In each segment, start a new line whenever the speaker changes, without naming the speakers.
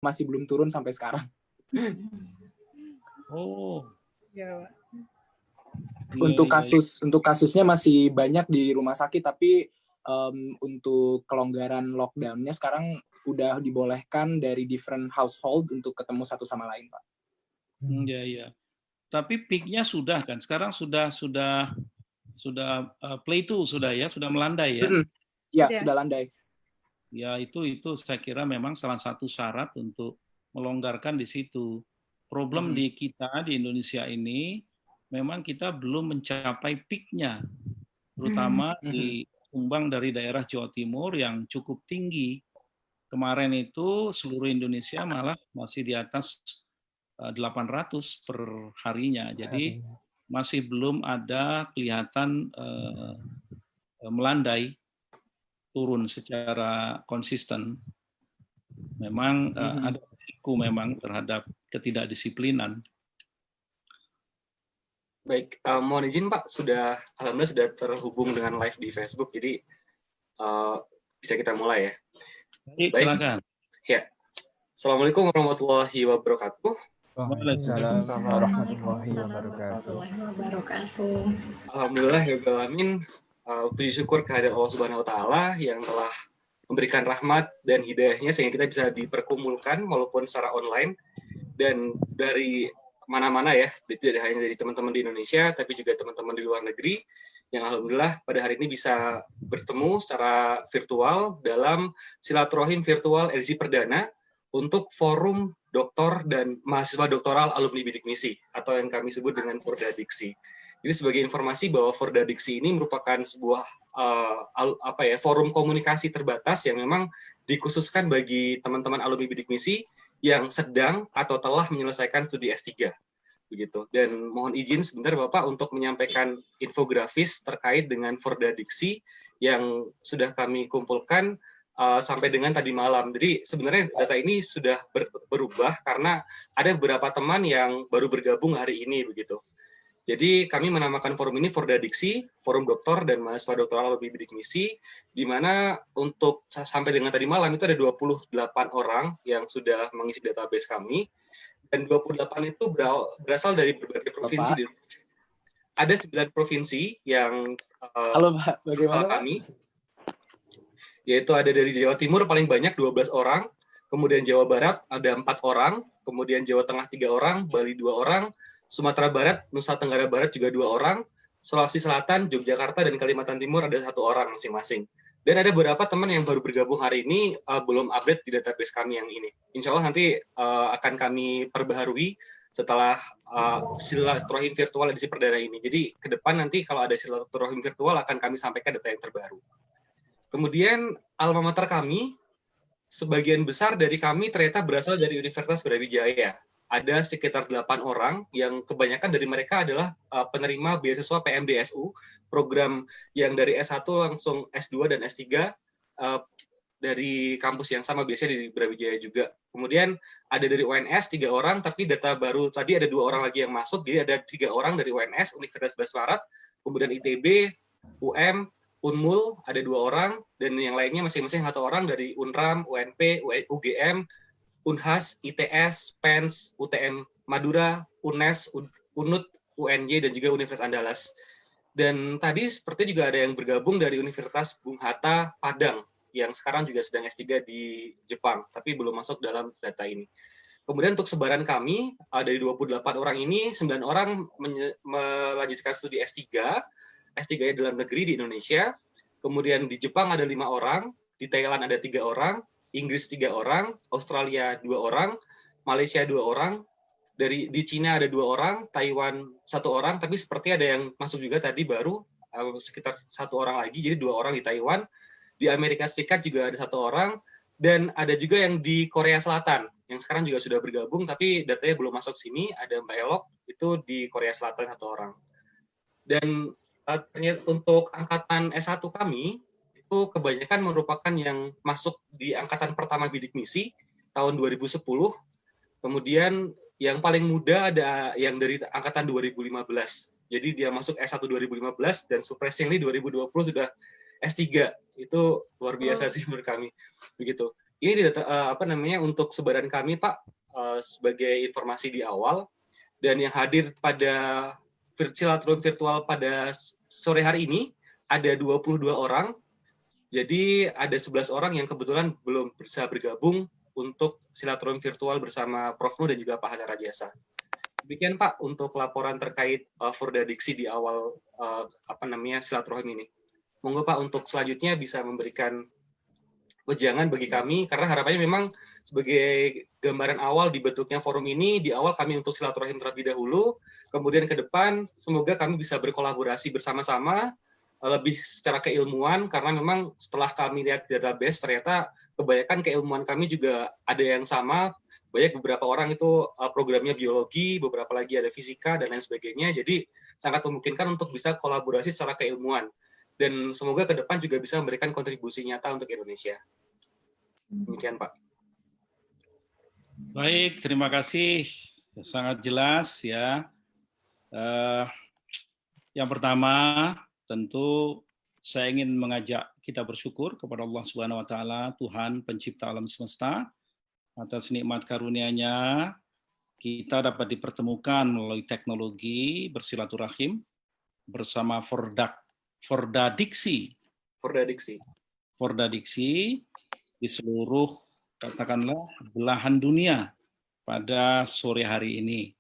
masih belum turun sampai sekarang.
Oh.
Ya, Pak.
Untuk kasusnya masih banyak di rumah sakit, tapi untuk kelonggaran lockdown-nya sekarang udah dibolehkan dari different household untuk ketemu satu sama lain, Pak.
Iya. Tapi peak-nya sudah kan? Sekarang sudah plateau sudah ya, sudah melandai ya?
Ya, sudah landai.
Ya, itu saya kira memang salah satu syarat untuk melonggarkan di situ. Problem di kita di Indonesia ini memang kita belum mencapai peak-nya, terutama di sumbang dari daerah Jawa Timur yang cukup tinggi. Kemarin itu seluruh Indonesia malah masih di atas 800 per harinya. Jadi masih belum ada kelihatan melandai, turun secara konsisten. Memang ada risiko memang terhadap ketidakdisiplinan.
Baik, mohon izin Pak, alhamdulillah sudah terhubung dengan live di Facebook, jadi bisa kita mulai ya.
Baik, silakan.
Ya, Assalamualaikum warahmatullahi wabarakatuh.
Waalaikumsalam warahmatullahi wabarakatuh.
Alhamdulillah ya alamin, puji syukur kehadirat Allah Subhanahu wa taala yang telah memberikan rahmat dan hidayahnya sehingga kita bisa diperkumpulkan walaupun secara online dan dari mana-mana ya, tidak hanya dari teman-teman di Indonesia tapi juga teman-teman di luar negeri yang alhamdulillah pada hari ini bisa bertemu secara virtual dalam silaturahim virtual edisi perdana untuk forum doktor dan mahasiswa doktoral alumni bidik misi atau yang kami sebut dengan Fordadiksi. Jadi sebagai informasi bahwa Fordadiksi ini merupakan sebuah forum komunikasi terbatas yang memang dikhususkan bagi teman-teman alumni bidik misi yang sedang atau telah menyelesaikan studi S3. Begitu. Dan mohon izin sebentar Bapak untuk menyampaikan infografis terkait dengan Fordadiksi yang sudah kami kumpulkan sampai dengan tadi malam. Jadi sebenarnya data ini sudah berubah karena ada beberapa teman yang baru bergabung hari ini begitu. Jadi kami menamakan forum ini Fordadiksi, Forum Doktor dan Mahasiswa Doktoral Alumni Bidik Misi, di mana untuk sampai dengan tadi malam itu ada 28 orang yang sudah mengisi database kami, dan 28 itu berasal dari berbagai provinsi. Ada 9 provinsi yang
Halo Pak, bagaimana
kami, yaitu ada dari Jawa Timur paling banyak 12 orang, kemudian Jawa Barat ada 4 orang, kemudian Jawa Tengah 3 orang, Bali 2 orang, Sumatera Barat, Nusa Tenggara Barat juga 2 orang, Sulawesi Selatan, Yogyakarta, dan Kalimantan Timur ada 1 orang masing-masing. Dan ada beberapa teman yang baru bergabung hari ini belum update di database kami yang ini. Insya Allah nanti akan kami perbaharui setelah silaturahim virtual edisi perdana ini. Jadi ke depan nanti kalau ada silaturahim virtual akan kami sampaikan data yang terbaru. Kemudian alma mater kami, sebagian besar dari kami ternyata berasal dari Universitas Brawijaya. Ada sekitar 8 orang yang kebanyakan dari mereka adalah penerima beasiswa PMDSU, program yang dari S1 langsung S2 dan S3 dari kampus yang sama biasanya di Brawijaya juga. Kemudian ada dari UNS 3 orang, tapi data baru tadi ada 2 orang lagi yang masuk, jadi ada 3 orang dari UNS, Universitas 11 Maret, kemudian ITB, UM, Unmul ada 2 orang, dan yang lainnya masing-masing 1 orang dari UNRAM, UNP, UGM, Unhas, ITS, PENS, UTM Madura, UNES, UNUT, UNY, dan juga Universitas Andalas. Dan tadi seperti juga ada yang bergabung dari Universitas Bung Hatta, Padang, yang sekarang juga sedang S3 di Jepang, tapi belum masuk dalam data ini. Kemudian untuk sebaran kami, dari 28 orang ini, 9 orang melanjutkan studi S3 dalam negeri di Indonesia, kemudian di Jepang ada 5 orang, di Thailand ada 3 orang, Inggris 3 orang, Australia 2 orang, Malaysia 2 orang, di Cina ada 2 orang, Taiwan 1 orang, tapi seperti ada yang masuk juga tadi baru, sekitar 1 orang lagi, jadi 2 orang di Taiwan, di Amerika Serikat juga ada 1 orang, dan ada juga yang di Korea Selatan, yang sekarang juga sudah bergabung, tapi datanya belum masuk sini, ada Mbak Elok, itu di Korea Selatan 1 orang. Dan ternyata untuk angkatan S1 kami, itu kebanyakan merupakan yang masuk di angkatan pertama bidik misi tahun 2010. Kemudian yang paling muda ada yang dari angkatan 2015. Jadi dia masuk S1 2015 dan surprisingly 2020 sudah S3. Itu luar biasa sih menurut kami. Begitu. Ini apa namanya untuk sebaran kami Pak, sebagai informasi di awal, dan yang hadir pada silaturahmi virtual pada sore hari ini ada 22 orang. Jadi ada 11 orang yang kebetulan belum bisa bergabung untuk silaturahmi virtual bersama Prof. Nu dan juga Pak Hasan Rajasa. Demikian Pak untuk laporan terkait Forda Diksi di awal apa namanya silaturahmi ini. Monggo Pak untuk selanjutnya bisa memberikan wejangan bagi kami, karena harapannya memang sebagai gambaran awal dibentuknya forum ini, di awal kami untuk silaturahim terlebih dahulu, kemudian ke depan semoga kami bisa berkolaborasi bersama-sama, lebih secara keilmuan, karena memang setelah kami lihat database, ternyata kebanyakan keilmuan kami juga ada yang sama, banyak beberapa orang itu programnya biologi, beberapa lagi ada fisika, dan lain sebagainya, jadi sangat memungkinkan untuk bisa kolaborasi secara keilmuan. Dan semoga ke depan juga bisa memberikan kontribusi nyata untuk Indonesia. Demikian, Pak.
Baik, terima kasih. Sangat jelas ya. Yang pertama, tentu saya ingin mengajak kita bersyukur kepada Allah Subhanahu wa taala, Tuhan pencipta alam semesta, atas nikmat karunia-Nya kita dapat dipertemukan melalui teknologi bersilaturahim bersama Forda Diksi di seluruh katakanlah belahan dunia pada sore hari ini.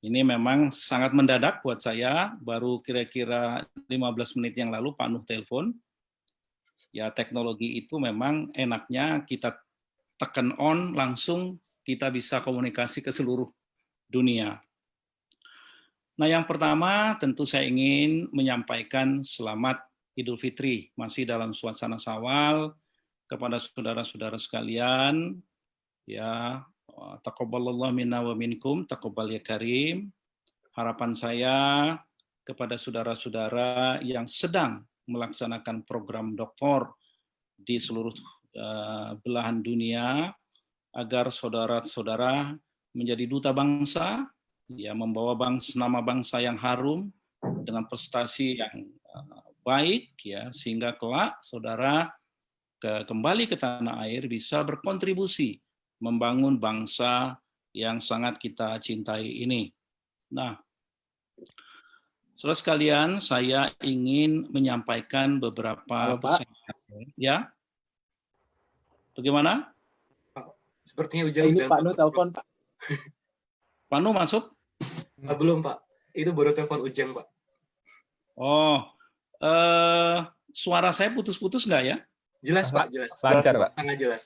Ini memang sangat mendadak buat saya, baru kira-kira 15 menit yang lalu Pak Nuh telepon. Ya teknologi itu memang enaknya kita tekan on langsung kita bisa komunikasi ke seluruh dunia. Nah, yang pertama tentu saya ingin menyampaikan selamat Idul Fitri, masih dalam suasana Syawal, kepada saudara-saudara sekalian, ya, taqabbalallahu minna wa minkum, taqabbal ya karim. Harapan saya kepada saudara-saudara yang sedang melaksanakan program doktor di seluruh belahan dunia, agar saudara-saudara menjadi duta bangsa, ya, membawa nama bangsa yang harum dengan prestasi yang baik, ya, sehingga kelak saudara kembali ke tanah air bisa berkontribusi membangun bangsa yang sangat kita cintai ini. Nah, saudara sekalian, saya ingin menyampaikan beberapa pesan. Ya, bagaimana?
Sepertinya Ujang
ini Pak Nuh telepon, Pak.
Pak Nuh masuk?
Belum, Pak. Itu baru telepon Ujang, Pak.
Oh, suara saya putus-putus nggak ya?
Jelas, Pak. Jelas.
Lancar, Pak.
Sangat jelas.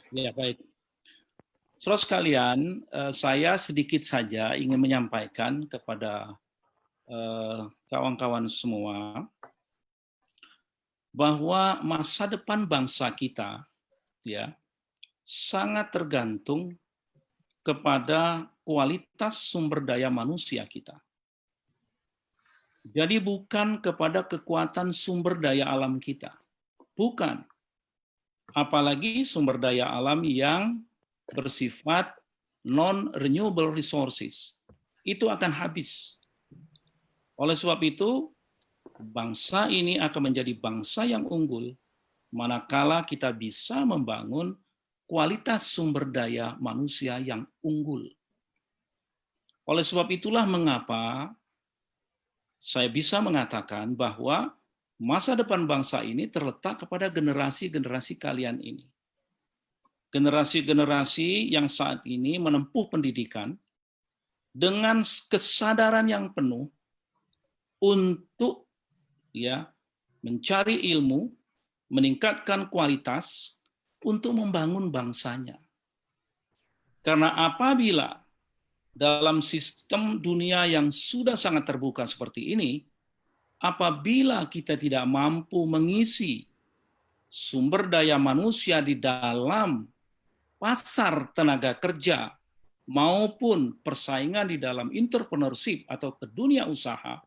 Ya, baik. Saudara sekalian, saya sedikit saja ingin menyampaikan kepada kawan-kawan semua bahwa masa depan bangsa kita, ya, sangat tergantung kepada kualitas sumber daya manusia kita. Jadi bukan kepada kekuatan sumber daya alam kita. Bukan. Apalagi sumber daya alam yang bersifat non-renewable resources. Itu akan habis. Oleh sebab itu, bangsa ini akan menjadi bangsa yang unggul manakala kita bisa membangun kualitas sumber daya manusia yang unggul. Oleh sebab itulah mengapa saya bisa mengatakan bahwa masa depan bangsa ini terletak kepada generasi-generasi kalian ini. Generasi-generasi yang saat ini menempuh pendidikan dengan kesadaran yang penuh untuk, ya, mencari ilmu, meningkatkan kualitas untuk membangun bangsanya. Karena apabila dalam sistem dunia yang sudah sangat terbuka seperti ini, apabila kita tidak mampu mengisi sumber daya manusia di dalam pasar tenaga kerja maupun persaingan di dalam entrepreneurship atau ke dunia usaha,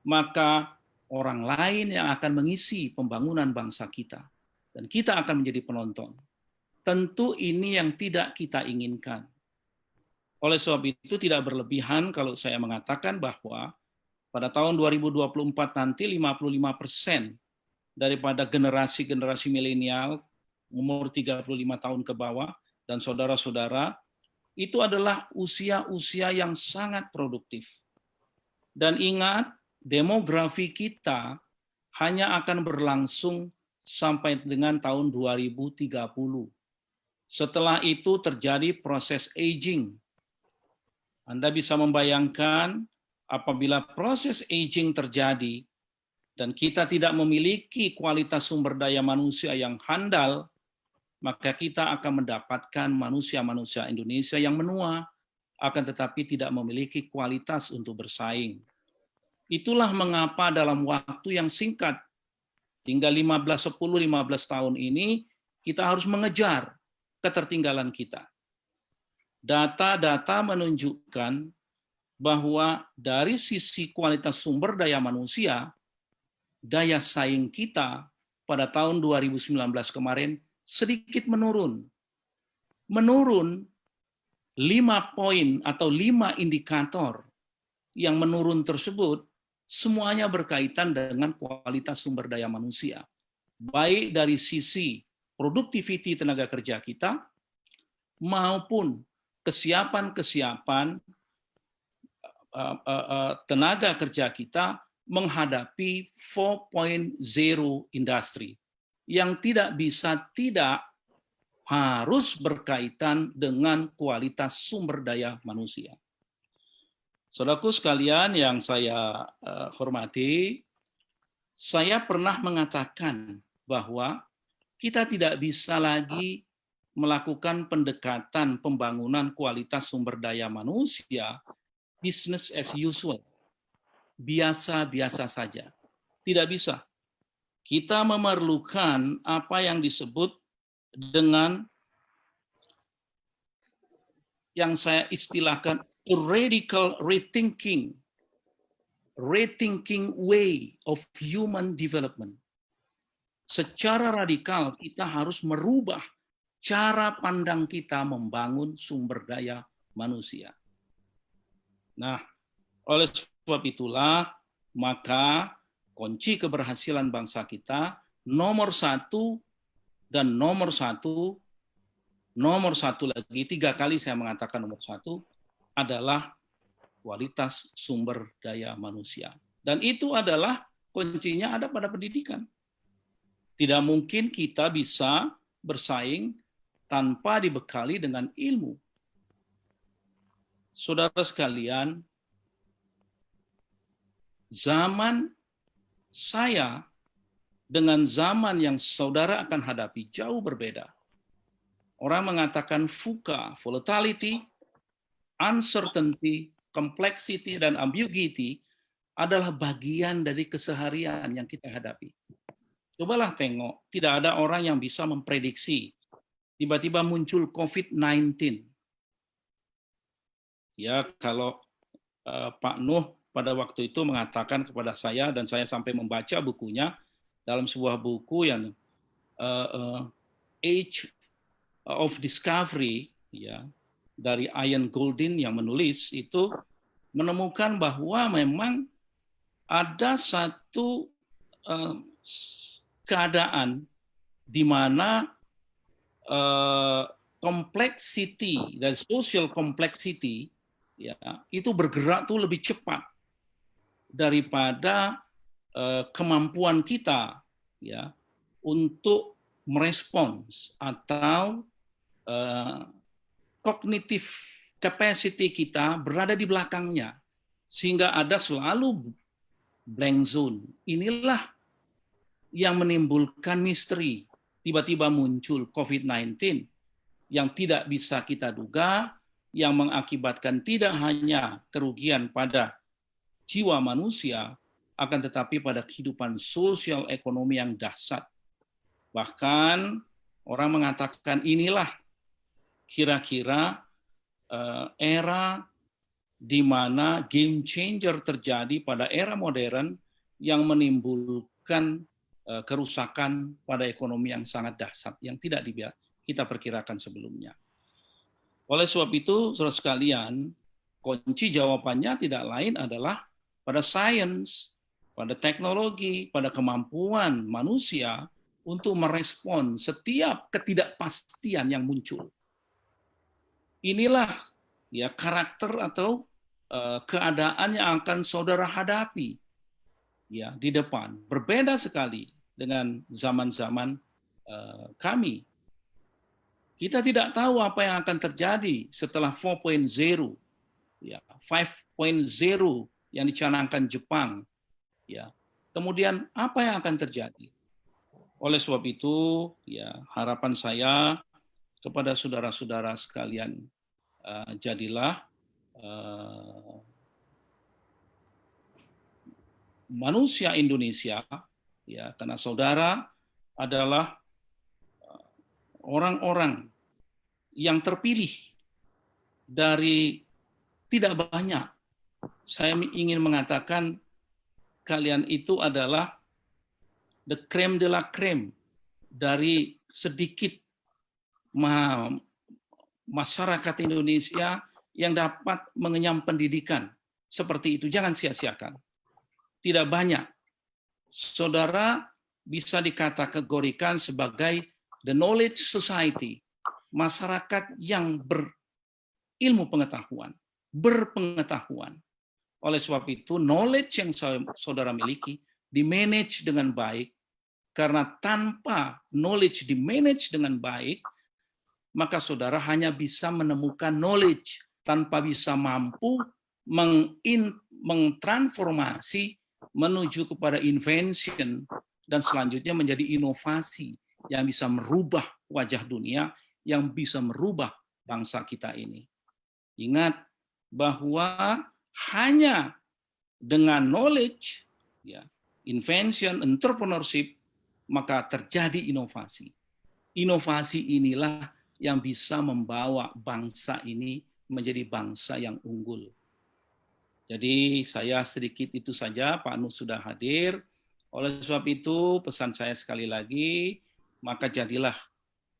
maka orang lain yang akan mengisi pembangunan bangsa kita dan kita akan menjadi penonton. Tentu ini yang tidak kita inginkan. Oleh sebab itu tidak berlebihan kalau saya mengatakan bahwa pada tahun 2024 nanti 55% daripada generasi-generasi milenial umur 35 tahun ke bawah, dan saudara-saudara, itu adalah usia-usia yang sangat produktif. Dan ingat, demografi kita hanya akan berlangsung sampai dengan tahun 2030. Setelah itu terjadi proses aging. Anda bisa membayangkan apabila proses aging terjadi dan kita tidak memiliki kualitas sumber daya manusia yang handal, maka kita akan mendapatkan manusia-manusia Indonesia yang menua, akan tetapi tidak memiliki kualitas untuk bersaing. Itulah mengapa dalam waktu yang singkat, tinggal 10-15 tahun ini, kita harus mengejar ketertinggalan kita. Data-data menunjukkan bahwa dari sisi kualitas sumber daya manusia, daya saing kita pada tahun 2019 kemarin sedikit menurun. Menurun 5 poin atau 5 indikator yang menurun tersebut semuanya berkaitan dengan kualitas sumber daya manusia. Baik dari sisi produktiviti tenaga kerja kita maupun kesiapan tenaga kerja kita menghadapi 4.0 industri yang tidak harus berkaitan dengan kualitas sumber daya manusia. Saudaraku sekalian yang saya hormati, saya pernah mengatakan bahwa kita tidak bisa lagi melakukan pendekatan pembangunan kualitas sumber daya manusia business as usual, biasa-biasa saja. Tidak bisa. Kita memerlukan apa yang disebut dengan yang saya istilahkan radical rethinking way of human development. Secara radikal kita harus merubah cara pandang kita membangun sumber daya manusia. Nah, oleh sebab itulah, maka kunci keberhasilan bangsa kita nomor satu lagi, 3 kali saya mengatakan nomor satu adalah kualitas sumber daya manusia. Dan itu adalah kuncinya ada pada pendidikan. Tidak mungkin kita bisa bersaing tanpa dibekali dengan ilmu. Saudara sekalian, zaman saya dengan zaman yang saudara akan hadapi jauh berbeda. Orang mengatakan VUCA, volatility, uncertainty, complexity, dan ambiguity adalah bagian dari keseharian yang kita hadapi. Cobalah tengok, tidak ada orang yang bisa memprediksi tiba-tiba muncul COVID-19. Ya, kalau Pak Nuh pada waktu itu mengatakan kepada saya, dan saya sampai membaca bukunya, dalam sebuah buku yang Age of Discovery, ya, dari Ian Goldin yang menulis, itu menemukan bahwa memang ada satu keadaan di mana complexity dan social complexity, ya, itu bergerak tuh lebih cepat daripada kemampuan kita, ya, untuk merespons atau cognitive capacity kita berada di belakangnya, sehingga ada selalu blank zone. Inilah yang menimbulkan misteri. Tiba-tiba muncul COVID-19 yang tidak bisa kita duga, yang mengakibatkan tidak hanya kerugian pada jiwa manusia, akan tetapi pada kehidupan sosial ekonomi yang dahsyat. Bahkan orang mengatakan inilah kira-kira era di mana game changer terjadi pada era modern yang menimbulkan kerusakan pada ekonomi yang sangat dahsyat yang tidak kita perkirakan sebelumnya. Oleh sebab itu, saudara sekalian, kunci jawabannya tidak lain adalah pada sains, pada teknologi, pada kemampuan manusia untuk merespon setiap ketidakpastian yang muncul. Inilah ya karakter atau keadaan yang akan saudara hadapi ya di depan. Berbeda sekali dengan zaman-zaman kami. Kita tidak tahu apa yang akan terjadi setelah 4.0, ya, 5.0 yang dicanangkan Jepang. Ya. Kemudian apa yang akan terjadi? Oleh sebab itu, ya harapan saya kepada saudara-saudara sekalian, jadilah manusia Indonesia, ya, karena saudara adalah orang-orang yang terpilih dari tidak banyak. Saya ingin mengatakan kalian itu adalah the crème de la crème dari sedikit masyarakat Indonesia yang dapat mengenyam pendidikan. Seperti itu, jangan sia-siakan. Tidak banyak. Saudara bisa dikategorikan sebagai the knowledge society, masyarakat yang berilmu pengetahuan, berpengetahuan. Oleh sebab itu, knowledge yang saudara miliki di-manage dengan baik, karena tanpa knowledge di-manage dengan baik, maka saudara hanya bisa menemukan knowledge, tanpa bisa mampu mengtransformasi menuju kepada invention, dan selanjutnya menjadi inovasi yang bisa merubah wajah dunia, yang bisa merubah bangsa kita ini. Ingat bahwa hanya dengan knowledge, ya, invention, entrepreneurship, maka terjadi inovasi. Inovasi inilah yang bisa membawa bangsa ini menjadi bangsa yang unggul. Jadi saya sedikit itu saja, Pak Nuh sudah hadir. Oleh sebab itu pesan saya sekali lagi, maka jadilah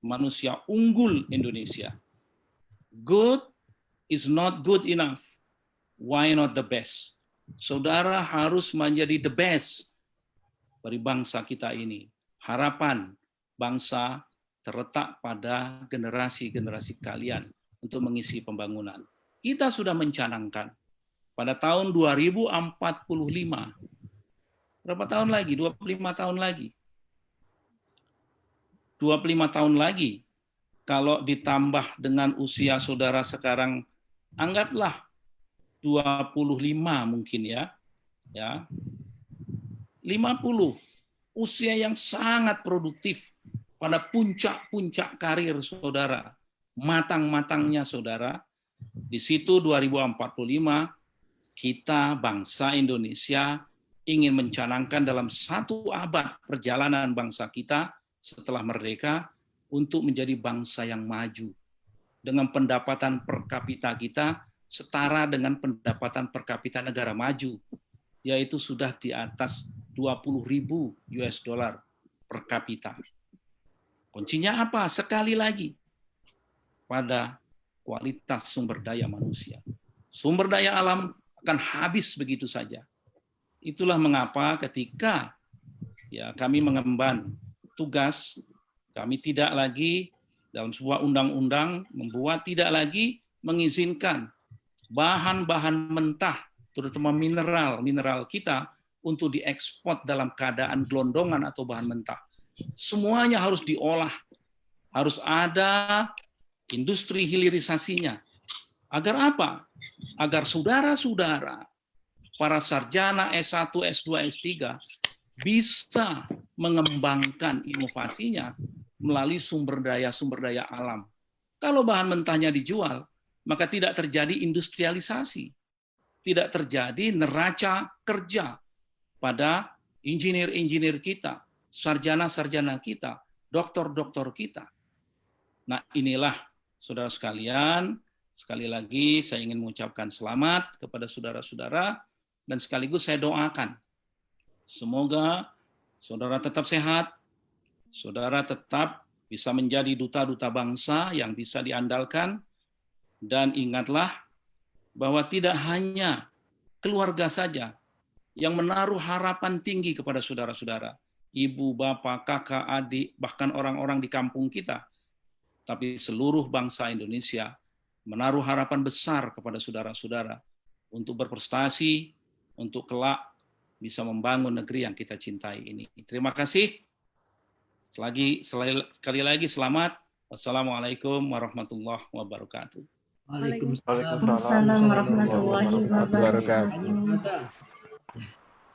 manusia unggul Indonesia. Good is not good enough. Why not the best? Saudara harus menjadi the best bagi bangsa kita ini. Harapan bangsa terletak pada generasi-generasi kalian untuk mengisi pembangunan. Kita sudah mencanangkan pada tahun 2045. Berapa tahun lagi? 25 tahun lagi. 25 tahun lagi, kalau ditambah dengan usia saudara sekarang, anggaplah 25 mungkin ya. 50, usia yang sangat produktif pada puncak-puncak karir saudara, matang-matangnya saudara. Di situ 2045, kita bangsa Indonesia ingin mencanangkan dalam 1 abad perjalanan bangsa kita setelah merdeka untuk menjadi bangsa yang maju. Dengan pendapatan per kapita kita setara dengan pendapatan per kapita negara maju, yaitu sudah di atas 20.000 US dollar per kapita. Kuncinya apa? Sekali lagi, pada kualitas sumber daya manusia. Sumber daya alam akan habis begitu saja. Itulah mengapa ketika ya kami mengemban tugas, kami tidak lagi dalam sebuah undang-undang membuat tidak lagi mengizinkan bahan-bahan mentah, terutama mineral kita untuk diekspor dalam keadaan gelondongan atau bahan mentah. Semuanya harus diolah, harus ada industri hilirisasinya. Agar apa? Agar saudara-saudara, para sarjana S1, S2, S3 bisa mengembangkan inovasinya melalui sumber daya alam. Kalau bahan mentahnya dijual, maka tidak terjadi industrialisasi. Tidak terjadi neraca kerja pada engineer-engineer kita, sarjana-sarjana kita, doktor-doktor kita. Nah, inilah saudara sekalian, sekali lagi saya ingin mengucapkan selamat kepada saudara-saudara, dan sekaligus saya doakan semoga saudara tetap sehat, saudara tetap bisa menjadi duta-duta bangsa yang bisa diandalkan, dan ingatlah bahwa tidak hanya keluarga saja yang menaruh harapan tinggi kepada saudara-saudara. ibu, bapak, kakak, adik, bahkan orang-orang di kampung kita, tapi seluruh bangsa Indonesia menaruh harapan besar kepada saudara-saudara untuk berprestasi, untuk kelak bisa membangun negeri yang kita cintai ini. Terima kasih. Sekali lagi selamat. Wassalamualaikum warahmatullahi wabarakatuh.
Waalaikumsalam warahmatullahi wabarakatuh.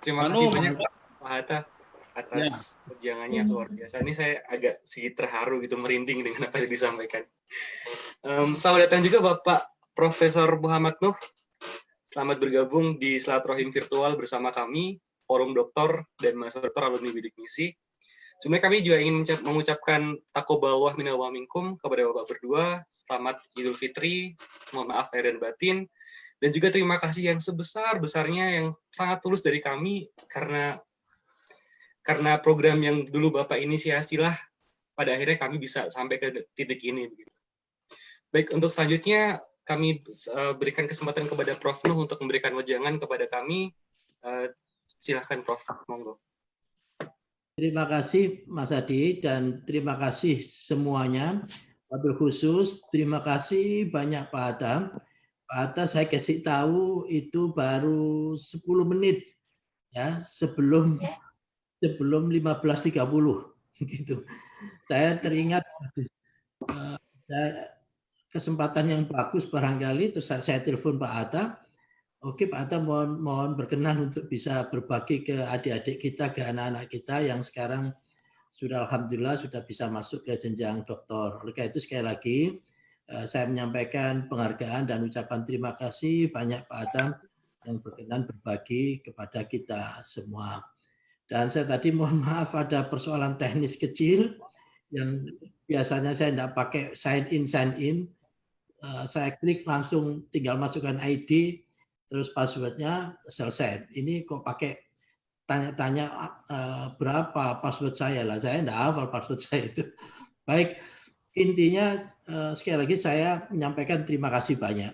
Terima kasih banyak Pak Hatta atas perjuangannya luar biasa. Ini saya agak sedikit terharu gitu, merinding dengan apa yang disampaikan. Selamat datang juga Bapak Profesor Muhammad Nuh. Selamat bergabung di Silaturahim virtual bersama kami, Forum Doktor dan Mahasiswa Doktor Alumni Bidik Misi. Sebenarnya kami juga ingin mengucapkan taqabbalallahu minna wa minkum kepada Bapak berdua. Selamat Idul Fitri, mohon maaf lahir dan batin. Dan juga terima kasih yang sebesar-besarnya yang sangat tulus dari kami karena program yang dulu Bapak inisiasilah pada akhirnya kami bisa sampai ke titik ini. Baik, untuk selanjutnya kami berikan kesempatan kepada Prof. Nuh untuk memberikan wejangan kepada kami. Silahkan Prof. Monggo.
Terima kasih Mas Adi dan terima kasih semuanya. Wabil khusus terima kasih banyak Pak Hatta. Pak Hatta saya kasih tahu itu baru 10 menit ya sebelum 15.30 gitu. Saya teringat kesempatan yang bagus barangkali terus saya telepon Pak Hatta. Oke Pak Hatta mohon berkenan untuk bisa berbagi ke adik-adik kita, ke anak-anak kita yang sekarang sudah alhamdulillah sudah bisa masuk ke jenjang doktor. Oleh karena itu sekali lagi saya menyampaikan penghargaan dan ucapan terima kasih banyak Pak Hatta yang berkenan berbagi kepada kita semua. Dan saya tadi mohon maaf ada persoalan teknis kecil yang biasanya saya tidak pakai sign in. Saya klik langsung tinggal masukkan ID terus passwordnya selesai. Ini kok pakai tanya-tanya berapa password saya lah. Saya tidak hafal password saya itu. Baik, intinya sekali lagi saya menyampaikan terima kasih banyak.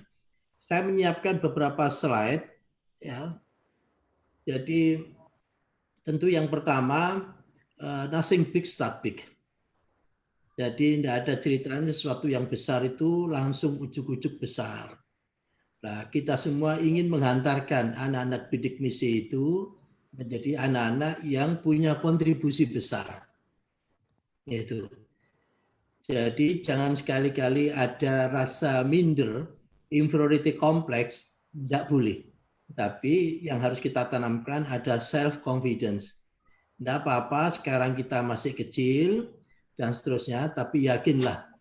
Saya menyiapkan beberapa slide. Ya. Jadi tentu yang pertama, nothing big start big. Jadi tidak ada ceritanya sesuatu yang besar itu langsung ujuk-ujuk besar. Nah, kita semua ingin menghantarkan anak-anak bidik misi itu menjadi anak-anak yang punya kontribusi besar. Yaitu. Jadi jangan sekali-kali ada rasa minder, inferiority complex, tidak boleh. Tapi yang harus kita tanamkan ada self-confidence. Tidak apa-apa, sekarang kita masih kecil, dan seterusnya, tapi yakinlah,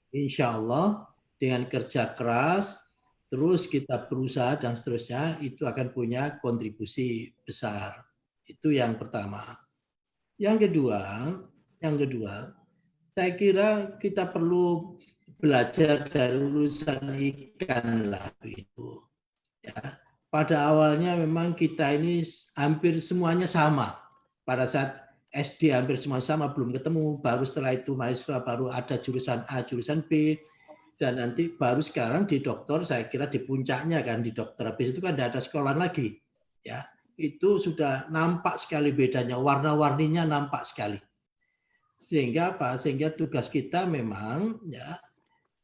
insya Allah dengan kerja keras, terus kita berusaha dan seterusnya, itu akan punya kontribusi besar. Itu yang pertama. Yang kedua, saya kira kita perlu belajar dari urusan ikan lah itu. Ya. Pada awalnya memang kita ini hampir semuanya sama. Pada saat SD hampir semua sama, belum ketemu. Baru setelah itu mahasiswa baru ada jurusan A, jurusan B. Dan nanti baru sekarang di dokter, saya kira di puncaknya kan di dokter. Habis itu kan tidak ada sekolah lagi. Ya, itu sudah nampak sekali bedanya, warna-warninya nampak sekali. Sehingga apa? Sehingga tugas kita memang ya,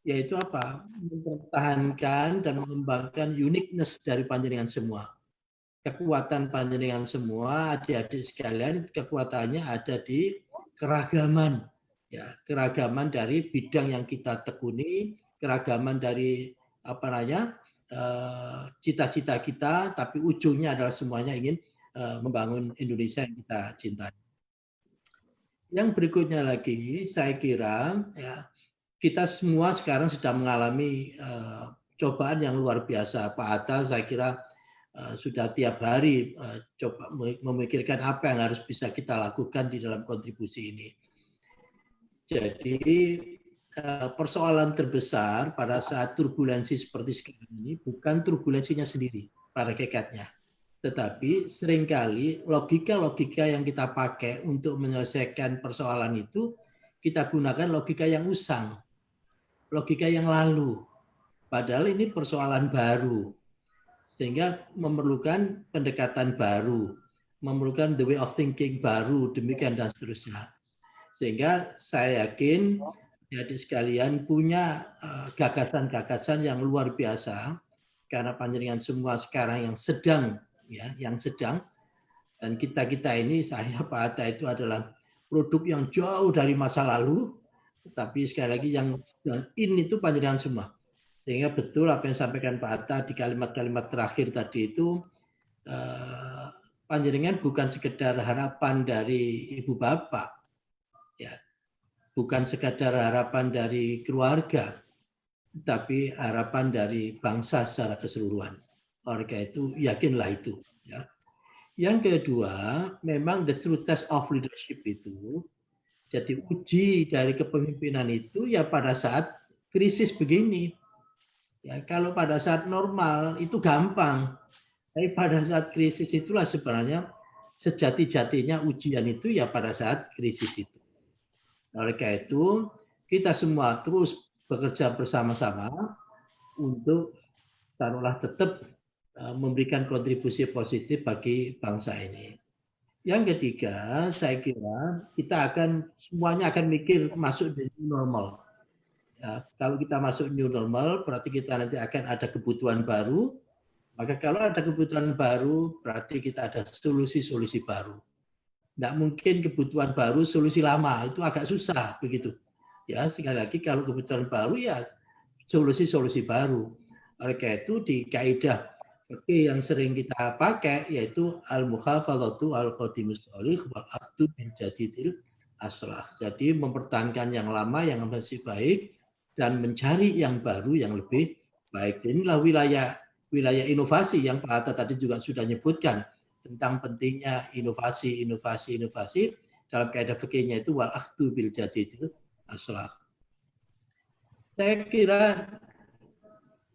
yaitu apa? Mempertahankan dan mengembangkan uniqueness dari panjenengan semua. Kekuatan panjenengan semua, adik-adik sekalian, kekuatannya ada di keragaman. Ya, keragaman dari bidang yang kita tekuni, keragaman dari cita-cita kita, tapi ujungnya adalah semuanya ingin membangun Indonesia yang kita cintai. Yang berikutnya lagi, saya kira ya, kita semua sekarang sedang mengalami cobaan yang luar biasa. Pak Hatta, saya kira sudah tiap hari coba memikirkan apa yang harus bisa kita lakukan di dalam kontribusi ini. Jadi persoalan terbesar pada saat turbulensi seperti sekarang ini bukan turbulensinya sendiri pada hakikatnya, tetapi seringkali logika-logika yang kita pakai untuk menyelesaikan persoalan itu kita gunakan logika yang usang, logika yang lalu, padahal ini persoalan baru, sehingga memerlukan pendekatan baru. memerlukan the way of thinking baru, demikian dan seterusnya. Sehingga saya yakin adik sekalian punya gagasan-gagasan yang luar biasa, karena panjenengan semua sekarang yang sedang, ya, yang sedang, dan kita ini, saya Pak Atta itu adalah produk yang jauh dari masa lalu, tapi sekali lagi yang in itu panjenengan semua. Sehingga betul apa yang disampaikan Pak Atta di kalimat-kalimat terakhir tadi itu, panjenengan bukan sekedar harapan dari ibu bapak, ya, bukan sekadar harapan dari keluarga, tapi harapan dari bangsa secara keseluruhan. Oleh karena itu, yakinlah itu. Ya. Yang kedua, memang the true test of leadership itu, jadi uji dari kepemimpinan itu ya pada saat krisis begini. Ya, kalau pada saat normal itu gampang, tapi pada saat krisis itulah sebenarnya sejati-jatinya ujian itu ya pada saat krisis itu. Oleh karena itu, kita semua terus bekerja bersama-sama untuk taruhlah tetap memberikan kontribusi positif bagi bangsa ini. Yang ketiga, saya kira kita semuanya akan mikir masuk di new normal. Ya, kalau kita masuk new normal, berarti kita nanti akan ada kebutuhan baru. Maka kalau ada kebutuhan baru, berarti kita ada solusi-solusi baru. Tidak mungkin kebutuhan baru, solusi lama, itu agak susah begitu. Ya, sekali lagi kalau kebutuhan baru ya solusi-solusi baru. Oleh karena itu di kaidah yang sering kita pakai yaitu al-muhafadzatu al-qadimus sholih wal aqdu min jadidil aslah. Jadi mempertahankan yang lama yang masih baik dan mencari yang baru yang lebih baik. Inilah wilayah inovasi yang Pak Atta tadi juga sudah nyebutkan tentang pentingnya inovasi dalam kaidah fikihnya itu wal aqdu bil jadidil aslah. Saya kira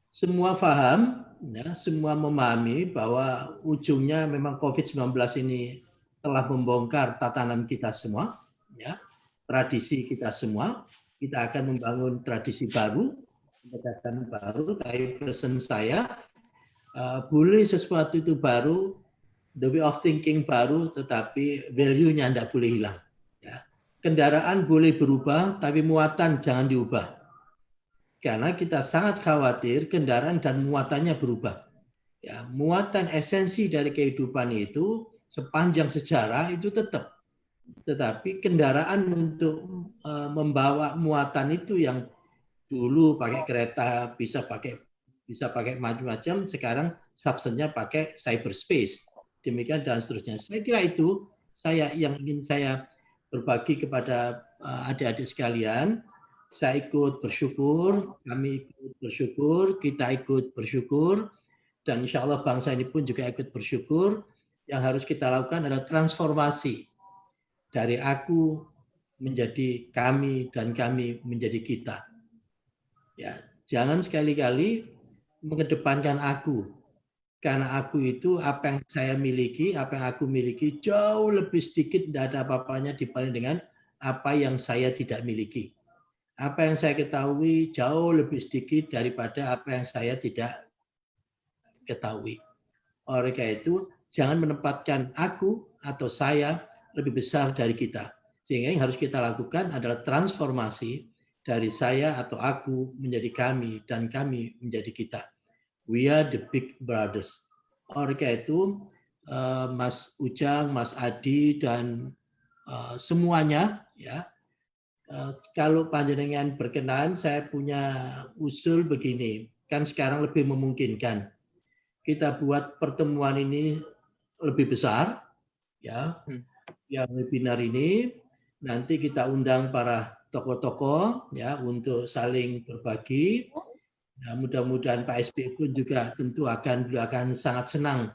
semua paham, ya, semua memahami bahwa ujungnya memang COVID-19 ini telah membongkar tatanan kita semua, ya, tradisi kita semua. Kita akan membangun tradisi baru, pendekatan baru. Tapi pesan saya, boleh sesuatu itu baru, the way of thinking baru, tetapi value-nya tidak boleh hilang. Ya. Kendaraan boleh berubah, tapi muatan jangan diubah. Karena kita sangat khawatir kendaraan dan muatannya berubah. Ya, muatan esensi dari kehidupan itu sepanjang sejarah itu tetap. Tetapi kendaraan untuk membawa muatan itu yang dulu pakai kereta bisa pakai macam-macam, sekarang substance-nya pakai cyberspace. Demikian dan seterusnya. Saya kira itu yang ingin saya berbagi kepada adik-adik sekalian. Saya ikut bersyukur, kami ikut bersyukur, kita ikut bersyukur, dan insya Allah bangsa ini pun juga ikut bersyukur. Yang harus kita lakukan adalah transformasi dari aku menjadi kami dan kami menjadi kita. Ya, jangan sekali-kali mengedepankan aku, karena aku itu apa yang saya miliki, apa yang aku miliki jauh lebih sedikit, tidak ada apa-apanya dibanding dengan apa yang saya tidak miliki. Apa yang saya ketahui jauh lebih sedikit daripada apa yang saya tidak ketahui. Oleh karena itu, jangan menempatkan aku atau saya lebih besar dari kita. Sehingga yang harus kita lakukan adalah transformasi dari saya atau aku menjadi kami dan kami menjadi kita. We are the big brothers. Oleh karena itu, Mas Ujang, Mas Adi, dan semuanya, ya, kalau panjenengan berkenan, saya punya usul begini. Kan sekarang lebih memungkinkan. Kita buat pertemuan ini lebih besar, ya. Yang webinar ini nanti kita undang para tokoh-tokoh, ya, untuk saling berbagi. Nah, mudah-mudahan Pak SBY pun juga tentu akan sangat senang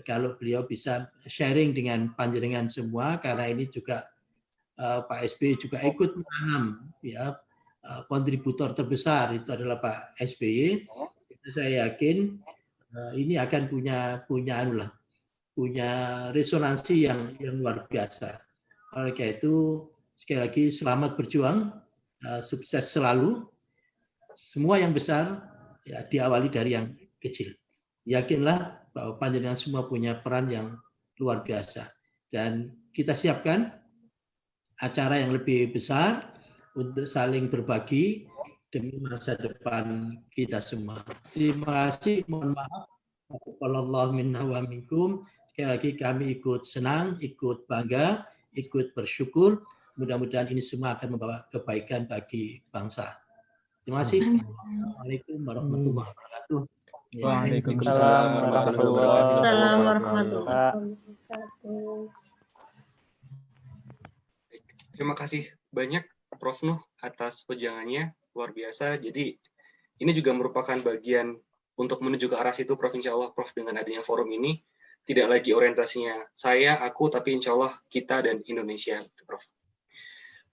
kalau beliau bisa sharing dengan panjenengan semua, karena ini juga Pak SBY juga ikut menanam, ya, kontributor terbesar itu adalah Pak SBY. Saya yakin ini akan punya resonansi yang luar biasa. Oleh karena itu sekali lagi selamat berjuang, sukses selalu. Semua yang besar ya diawali dari yang kecil. Yakinlah bahwa panjenengan semua punya peran yang luar biasa. Dan kita siapkan acara yang lebih besar untuk saling berbagi demi masa depan kita semua. Terima kasih, mohon maaf. Wallahu minna wa minkum. Sekali lagi kami ikut senang, ikut bangga, ikut bersyukur. Mudah-mudahan ini semua akan membawa kebaikan bagi bangsa. Terima kasih. Assalamualaikum warahmatullahi wabarakatuh.
Waalaikumsalam warahmatullahi wabarakatuh.
Assalamualaikum warahmatullahi wabarakatuh.
Terima kasih banyak Prof. Nuh atas wejangannya, luar biasa. Jadi ini juga merupakan bagian untuk menuju ke arah situ, Prof. Insya Allah, Prof, dengan adanya forum ini, tidak lagi orientasinya saya, aku, tapi insya Allah kita dan Indonesia, Prof.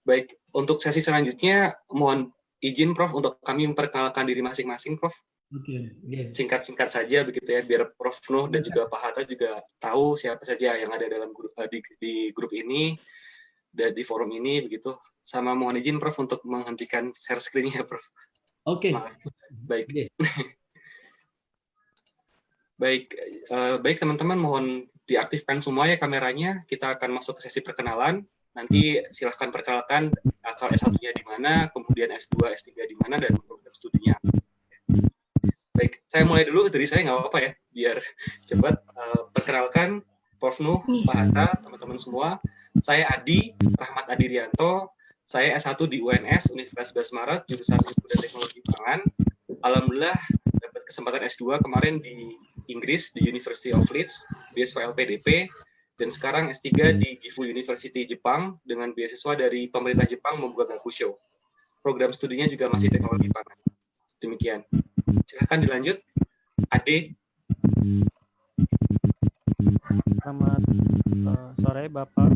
Baik, untuk sesi selanjutnya, mohon izin, Prof, untuk kami memperkenalkan diri masing-masing, Prof. Singkat-singkat saja, begitu ya, biar Prof. Nuh dan juga Pak Hatta juga tahu siapa saja yang ada dalam grup, di grup ini, dan di forum ini, begitu. Sama mohon izin, Prof, untuk menghentikan share screen-nya, Prof.
Oke.
Maaf. Baik. Baik teman-teman, mohon diaktifkan semua ya kameranya. Kita akan masuk ke sesi perkenalan. Nanti silahkan perkenalkan asal S1-nya di mana, kemudian S2, S3 di mana, dan program studinya. Baik, saya mulai dulu dari saya, nggak apa-apa ya, biar cepat. Perkenalkan, Prof. Nuh, Pak Hatta, teman-teman semua. Saya Adi, Rahmat Adirianto. Saya S1 di UNS, Universitas 11 Maret, jurusan Ilmu dan Teknologi Pangan. Alhamdulillah, dapat kesempatan S2 kemarin di Inggris, di University of Leeds, beasiswa LPDP, dan sekarang S3 di Gifu University Jepang, dengan beasiswa dari pemerintah Jepang membuka Gakusho. Program studinya juga masih teknologi pangan. Demikian. Silahkan dilanjut. Ade.
Selamat sore Bapak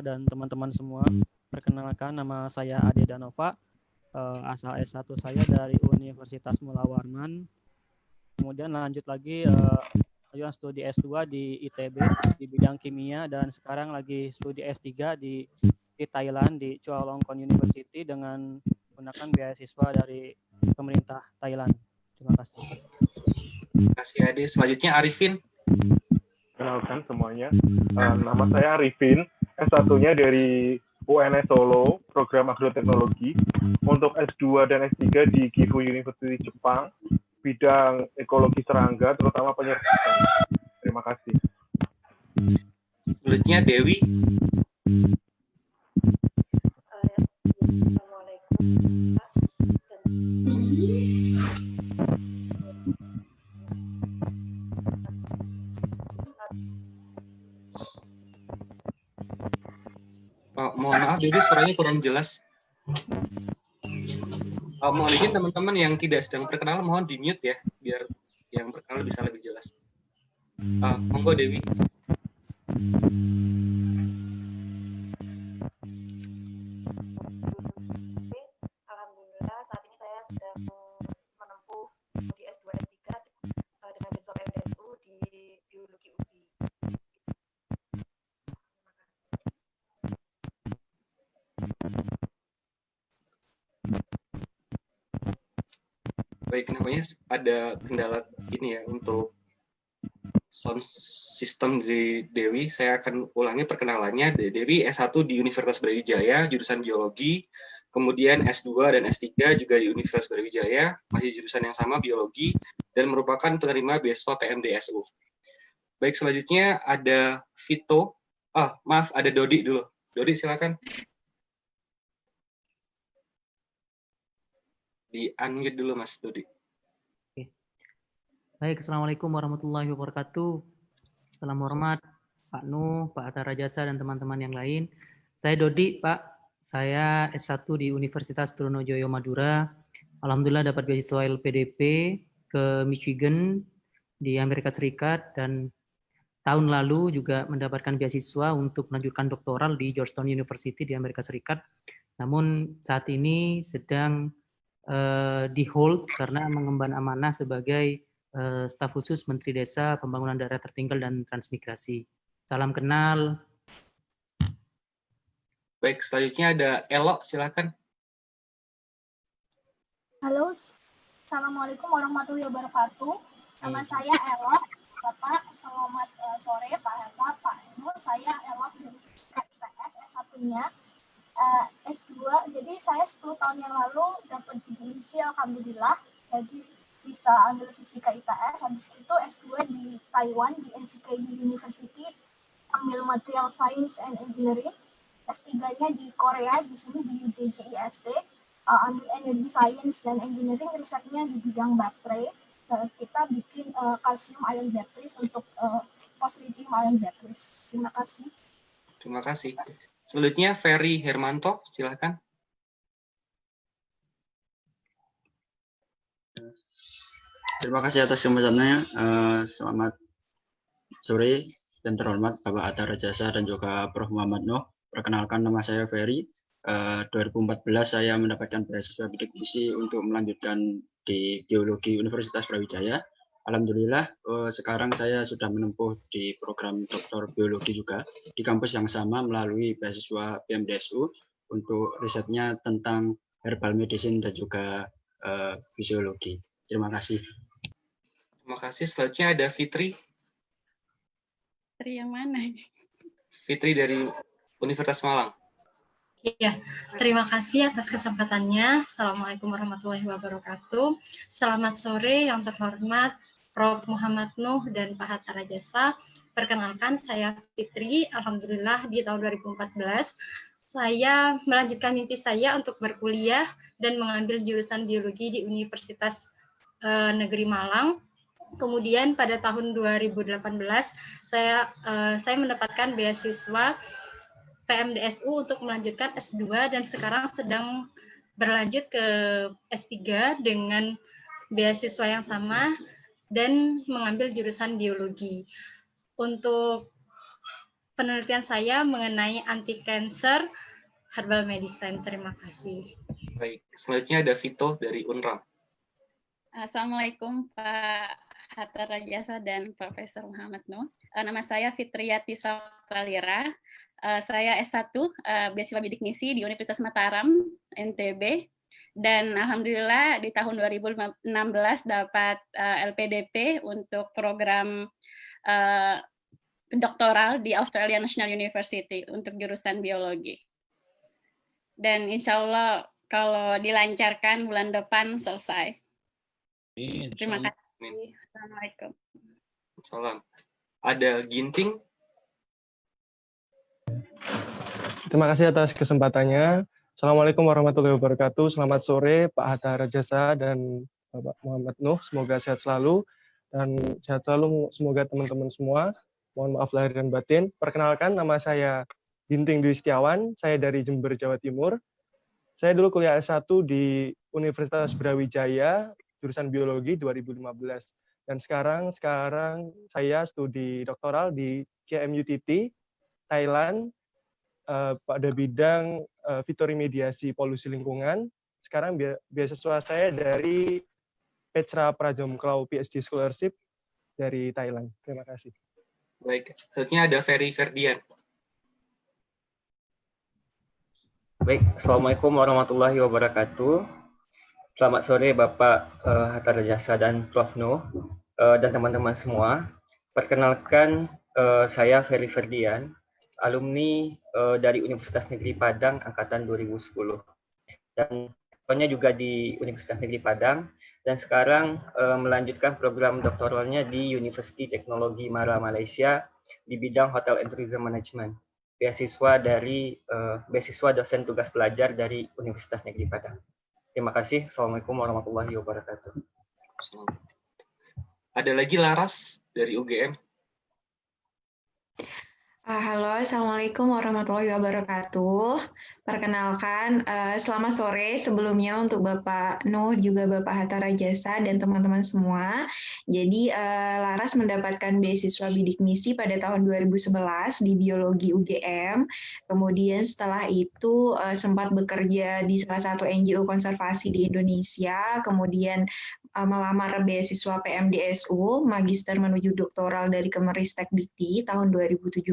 dan teman-teman semua. Perkenalkan, nama saya Ade Danova. Asal S1 saya dari Universitas Mula Warman. Kemudian lanjut lagi studi S2 di ITB di bidang kimia, dan sekarang lagi studi S3 di Thailand di Chulalongkorn University dengan menggunakan beasiswa dari pemerintah Thailand. Terima kasih.
Terima kasih Ade. Selanjutnya Arifin.
Kenalkan semuanya. Nama saya Arifin. S1-nya dari UNS Solo, program agroteknologi. Untuk S2 dan S3 di Gifu University Jepang, bidang ekologi serangga, terutama penyerbukan. Terima kasih.
Selanjutnya Dewi. Mohon maaf, Dewi suaranya kurang jelas. Mohon izin teman-teman yang tidak sedang perkenalan, mohon di-mute ya, biar yang perkenalan bisa lebih jelas. Monggo Dewi.
Alhamdulillah saat ini saya sedang menempuh di S2 S3 dengan beasiswa PMDSU di biologi UPI.
Baik, namanya ada kendala ini ya untuk sound system dari Dewi. Saya akan ulangi perkenalannya. Dewi S1 di Universitas Brawijaya, jurusan biologi. Kemudian S2 dan S3 juga di Universitas Brawijaya, masih jurusan yang sama, biologi, dan merupakan penerima beasiswa PMDSU. Baik, selanjutnya ada Vito. Maaf, ada Dodi dulu. Dodi, silakan. Di-unmute dulu, Mas Dodi.
Baik, Assalamualaikum warahmatullahi wabarakatuh. Salam hormat Pak Nuh, Pak Hatta Rajasa, dan teman-teman yang lain. Saya Dodi, Pak. Saya S1 di Universitas Trunojoyo Madura. Alhamdulillah dapat beasiswa LPDP ke Michigan di Amerika Serikat, dan tahun lalu juga mendapatkan beasiswa untuk melanjutkan doktoral di Georgetown University di Amerika Serikat. Namun saat ini sedang di hold karena mengemban amanah sebagai staf khusus Menteri Desa, Pembangunan Daerah Tertinggal dan Transmigrasi. Salam kenal.
Baik, selanjutnya ada Elo, silakan.
Halo, Assalamualaikum warahmatullahi wabarakatuh. Nama saya Elo. Bapak, selamat sore Pak Hatta, Pak Fatnu, saya elok di Universitas IPS S1-nya. S2, jadi saya 10 tahun yang lalu dapat diisi, alhamdulillah, jadi bisa ambil fisika IPS. Habis itu S2 di Taiwan, di NCKU University, ambil Material Science and Engineering. S3-nya di Korea, di sini di UDJIST, ambil Energy Science dan Engineering, risetnya di bidang baterai. Kita bikin calcium ion batteries untuk post-lithium ion batteries. Terima kasih.
Terima kasih. Selanjutnya Ferry Hermanto, silakan.
Terima kasih atas kesempatannya. Selamat sore dan terhormat Bapak Atta Rajasa dan juga Prof. Muhammad Nuh. Perkenalkan, nama saya Ferry. 2014 saya mendapatkan beasiswa bidik misi untuk melanjutkan di Biologi Universitas Brawijaya. Alhamdulillah, sekarang saya sudah menempuh di program Doktor Biologi juga di kampus yang sama melalui beasiswa PMDSU untuk risetnya tentang herbal medicine dan juga fisiologi. Terima kasih.
Terima kasih. Selanjutnya ada Fitri.
Fitri yang mana?
Fitri dari Universitas Malang.
Iya, terima kasih atas kesempatannya. Assalamualaikum warahmatullahi wabarakatuh. Selamat sore yang terhormat Prof. Muhammad Nuh dan Pak Atta Rajasa. Perkenalkan, saya Fitri. Alhamdulillah di tahun 2014 saya melanjutkan mimpi saya untuk berkuliah dan mengambil jurusan biologi di Universitas Negeri Malang. Kemudian pada tahun 2018 saya mendapatkan beasiswa PMDSU untuk melanjutkan S2 dan sekarang sedang berlanjut ke S3 dengan beasiswa yang sama dan mengambil jurusan biologi. Untuk penelitian saya mengenai anti-cancer herbal medicine. Terima kasih.
Baik, selanjutnya ada Vito dari UNRAM.
Assalamualaikum Pak Atta Rajasa dan Profesor Muhammad Nuh. Nama saya Fitriati Sapralira. Saya S1 beasiswa bidik misi di Universitas Mataram, NTB. Dan alhamdulillah di tahun 2016 dapat LPDP untuk program doktoral di Australian National University untuk jurusan biologi. Dan insya Allah kalau dilancarkan bulan depan selesai. Terima kasih. Assalamualaikum.
Salam. Ada Ginting.
Terima kasih atas kesempatannya. Assalamualaikum warahmatullahi wabarakatuh. Selamat sore Pak Atta Rajasa dan Bapak Muhammad Nuh. Semoga sehat selalu dan sehat selalu semoga teman-teman semua. Mohon maaf lahir dan batin. Perkenalkan, nama saya Ginting Dwi Setiawan. Saya dari Jember, Jawa Timur. Saya dulu kuliah S1 di Universitas Brawijaya, jurusan biologi 2015. Dan sekarang saya studi doktoral di KMUTT, Thailand, pada bidang fitoremediasi polusi lingkungan. Sekarang beasiswa saya dari Petra Prajomklau PhD Scholarship dari Thailand. Terima kasih.
Baik, selanjutnya ada Ferry Ferdian.
Baik, Assalamualaikum warahmatullahi wabarakatuh. Selamat sore Bapak Atta Rajasa dan Prof. Nuh dan teman-teman semua. Perkenalkan, saya Ferry Ferdian, alumni dari Universitas Negeri Padang angkatan 2010. Dan contohnya juga di Universitas Negeri Padang dan sekarang melanjutkan program doktoralnya di University Teknologi Mara Malaysia di bidang Hotel and Tourism Management. Beasiswa dosen tugas belajar dari Universitas Negeri Padang. Terima kasih. Assalamualaikum warahmatullahi wabarakatuh.
Ada lagi Laras dari UGM.
Halo, Assalamualaikum warahmatullahi wabarakatuh. Perkenalkan, selamat sore sebelumnya untuk Bapak Nuh, juga Bapak Atta Rajasa dan teman-teman semua. Jadi, Laras mendapatkan beasiswa bidik misi pada tahun 2011 di Biologi UGM. Kemudian setelah itu sempat bekerja di salah satu NGO konservasi di Indonesia. Kemudian melamar beasiswa PMDSU, Magister menuju Doktoral dari Kemenristek Dikti tahun 2017.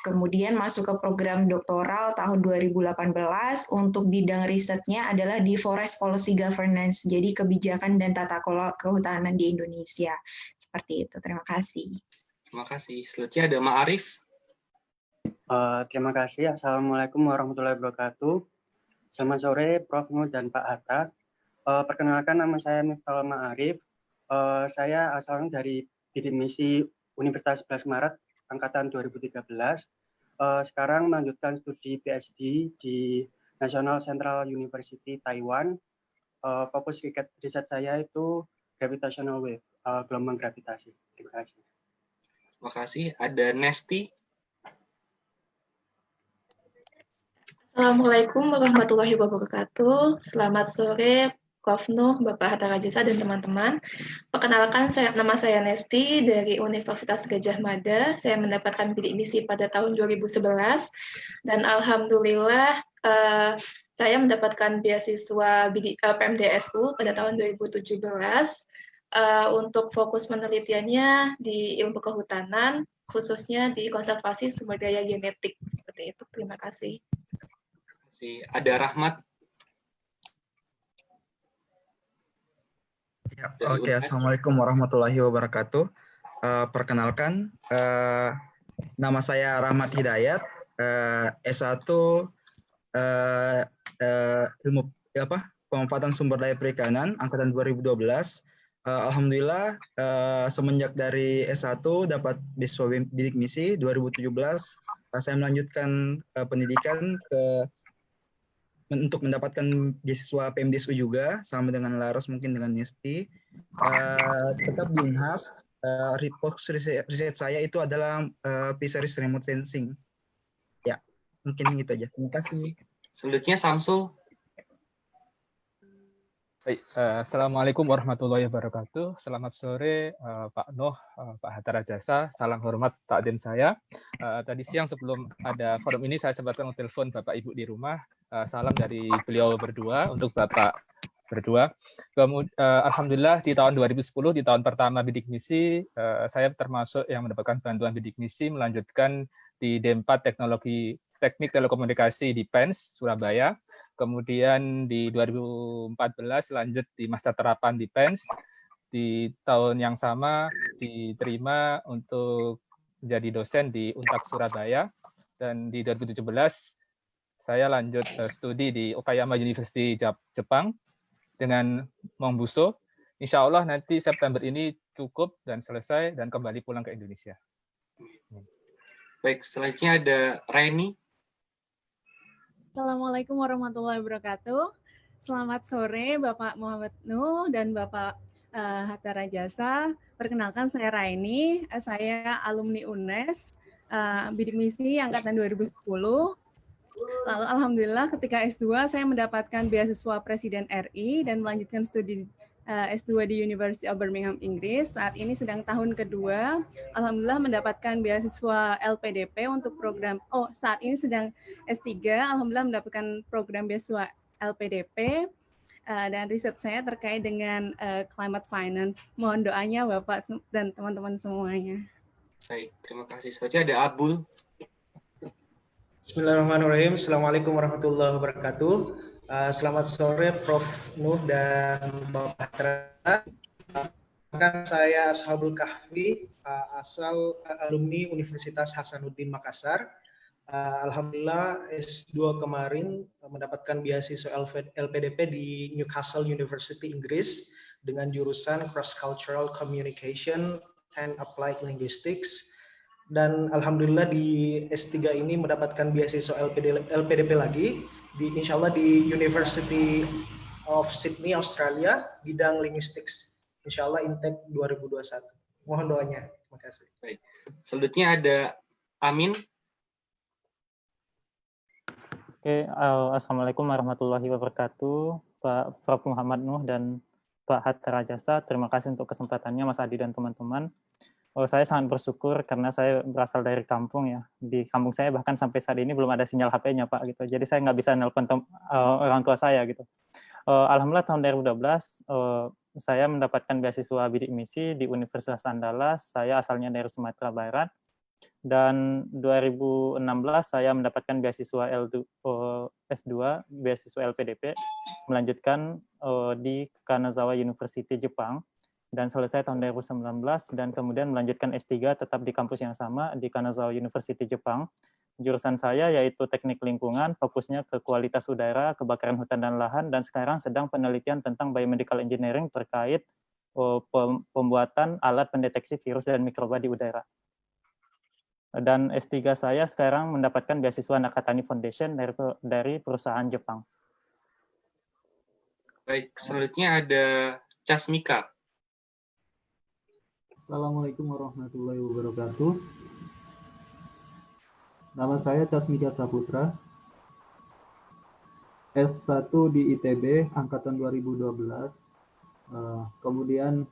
Kemudian masuk ke program doktoral tahun 2018 untuk bidang risetnya adalah di Forest Policy Governance, jadi kebijakan dan tata kelola kehutanan di Indonesia. Seperti itu, terima kasih.
Terima kasih. Selanjutnya ada Ma'arif.
Terima kasih. Assalamualaikum warahmatullahi wabarakatuh. Selamat sore, Prof. Nuh dan Pak Hatta. Perkenalkan, nama saya Miftahul Ma'arif. Saya asalnya dari Bidik Misi Universitas 11 Maret, angkatan 2013. Sekarang melanjutkan studi PhD di National Central University Taiwan. Fokus riset saya itu gravitational wave, gelombang gravitasi. Terima kasih.
Terima kasih. Ada Nesti.
Assalamualaikum warahmatullahi wabarakatuh. Selamat sore, Prof. Nuh, Bapak Hatta Rajasa, dan teman-teman. Perkenalkan, nama saya Nesti dari Universitas Gadjah Mada. Saya mendapatkan bidik misi pada tahun 2011, dan alhamdulillah saya mendapatkan beasiswa PMDSU pada tahun 2017 untuk fokus penelitiannya di ilmu kehutanan, khususnya di konservasi sumber daya genetik. Seperti itu. Terima kasih.
Ada Rahmat.
Ya, oke, Assalamualaikum warahmatullahi wabarakatuh. Perkenalkan, nama saya Rahmat Hidayat, S1 ilmu pemanfaatan sumber daya perikanan angkatan 2012. Alhamdulillah semenjak dari S1 dapat beasiswa bidik misi 2017, saya melanjutkan pendidikan untuk mendapatkan beasiswa PMDSU juga, sama dengan Laras, mungkin dengan Nesti. Tetap di Unhas, riset saya itu adalah fisheries remote sensing. Ya, mungkin gitu aja. Terima kasih.
Selanjutnya Samsul.
Baik, Assalamualaikum warahmatullahi wabarakatuh. Selamat sore Pak Nuh, Pak Hatta Rajasa. Salam hormat takdim saya. Tadi siang sebelum ada forum ini saya sempat telepon Bapak Ibu di rumah. Salam dari beliau berdua untuk Bapak berdua. Kemudian alhamdulillah di tahun 2010, di tahun pertama bidik misi, saya termasuk yang mendapatkan bantuan bidik misi melanjutkan di D4 Teknik Telekomunikasi di PENS Surabaya. Kemudian di 2014 lanjut di Master Terapan di PENS. Di tahun yang sama diterima untuk menjadi dosen di Untak Surabaya. Dan di 2017 saya lanjut studi di Okayama University Jepang dengan Mongbuso. Insya Allah nanti September ini cukup dan selesai dan kembali pulang ke Indonesia.
Baik, selanjutnya ada Reni.
Assalamualaikum warahmatullahi wabarakatuh. Selamat sore Bapak Muhammad Nuh dan Bapak Hatta Rajasa. Perkenalkan saya Raini, saya alumni UNES, bidik misi angkatan 2010. Lalu alhamdulillah ketika S2 saya mendapatkan beasiswa Presiden RI dan melanjutkan studi S2 di University of Birmingham, Inggris. Saat ini sedang tahun kedua. Alhamdulillah mendapatkan beasiswa LPDP untuk program, saat ini sedang S3. Alhamdulillah mendapatkan program beasiswa LPDP. Dan riset saya terkait dengan climate finance. Mohon doanya Bapak dan teman-teman semuanya.
Baik, terima kasih. Selanjutnya ada Abul.
Bismillahirrahmanirrahim. Assalamualaikum warahmatullahi wabarakatuh. Selamat sore Prof. Nuh dan Bapak Hatta. Saya Ashabul Kahfi, asal alumni Universitas Hasanuddin Makassar. Alhamdulillah S2 kemarin mendapatkan beasiswa LPDP di Newcastle University, Inggris dengan jurusan Cross Cultural Communication and Applied Linguistics. Dan alhamdulillah di S3 ini mendapatkan beasiswa LPDP lagi insya Allah di University of Sydney, Australia, bidang linguistics. Insya Allah intake 2021. Mohon doanya. Terima kasih.
Baik. Selanjutnya ada Amin.
Oke, Assalamualaikum warahmatullahi wabarakatuh. Pak Prof. Muhammad Nuh dan Pak Hatta Rajasa, terima kasih untuk kesempatannya Mas Adi dan teman-teman. Saya sangat bersyukur karena saya berasal dari kampung ya. Di kampung saya bahkan sampai saat ini belum ada sinyal HP-nya Pak gitu. Jadi saya nggak bisa nelpon orang tua saya gitu. Alhamdulillah tahun 2012 saya mendapatkan beasiswa bidik misi di Universitas Andalas. Saya asalnya dari Sumatera Barat. Dan 2016 saya mendapatkan beasiswa S2, beasiswa LPDP, melanjutkan di Kanazawa University Jepang. dan selesai tahun 2019 dan kemudian melanjutkan S3 tetap di kampus yang sama di Kanazawa University Jepang. Jurusan saya yaitu teknik lingkungan, fokusnya ke kualitas udara, kebakaran hutan dan lahan, dan sekarang sedang penelitian tentang biomedical engineering terkait pembuatan alat pendeteksi virus dan mikroba di udara. Dan S3 saya sekarang mendapatkan beasiswa Nakatani Foundation dari perusahaan Jepang.
Baik, selanjutnya ada Casmika.
Assalamualaikum warahmatullahi wabarakatuh. Nama saya Casmika Saputra. S1 di ITB angkatan 2012. Kemudian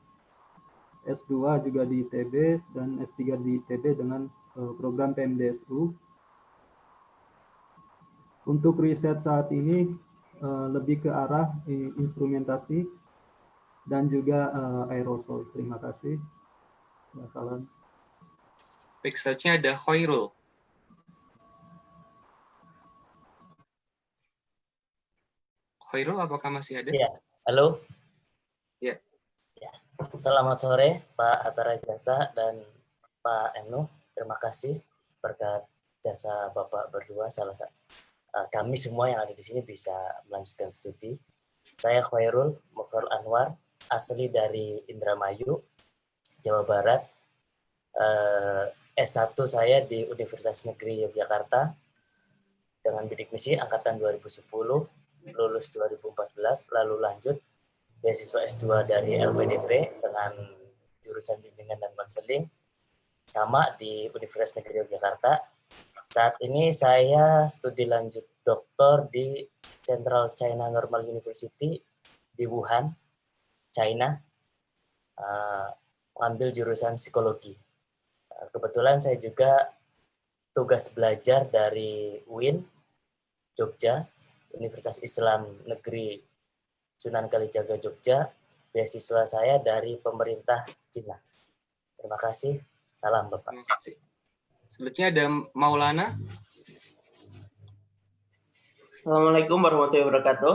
S2 juga di ITB dan S3 di ITB dengan program PMDSU. Untuk riset saat ini lebih ke arah instrumentasi dan juga aerosol. Terima kasih. Ya, salam.
Baik, selanjutnya ada Khairul. Khairul, apakah masih ada?
Ya, halo.
Ya.
Selamat sore, Pak Hatta Rajasa dan Pak Enu. Terima kasih berkat jasa Bapak berdua. Kami semua yang ada di sini bisa melanjutkan studi. Saya Khairul Mukhtar Anwar, asli dari Indramayu, Jawa Barat. S1 saya di Universitas Negeri Yogyakarta dengan bidik misi angkatan 2010, lulus 2014, lalu lanjut beasiswa S2 dari LPDP dengan jurusan bimbingan dan konseling sama di Universitas Negeri Yogyakarta. Saat ini saya studi lanjut doktor di Central China Normal University di Wuhan, China, mengambil jurusan psikologi. Kebetulan saya juga tugas belajar dari UIN, Jogja, Universitas Islam Negeri Sunan Kalijaga, Jogja. Beasiswa saya dari pemerintah Cina. Terima kasih. Salam, Bapak.
Terima kasih. Selanjutnya ada Maulana.
Assalamualaikum warahmatullahi wabarakatuh.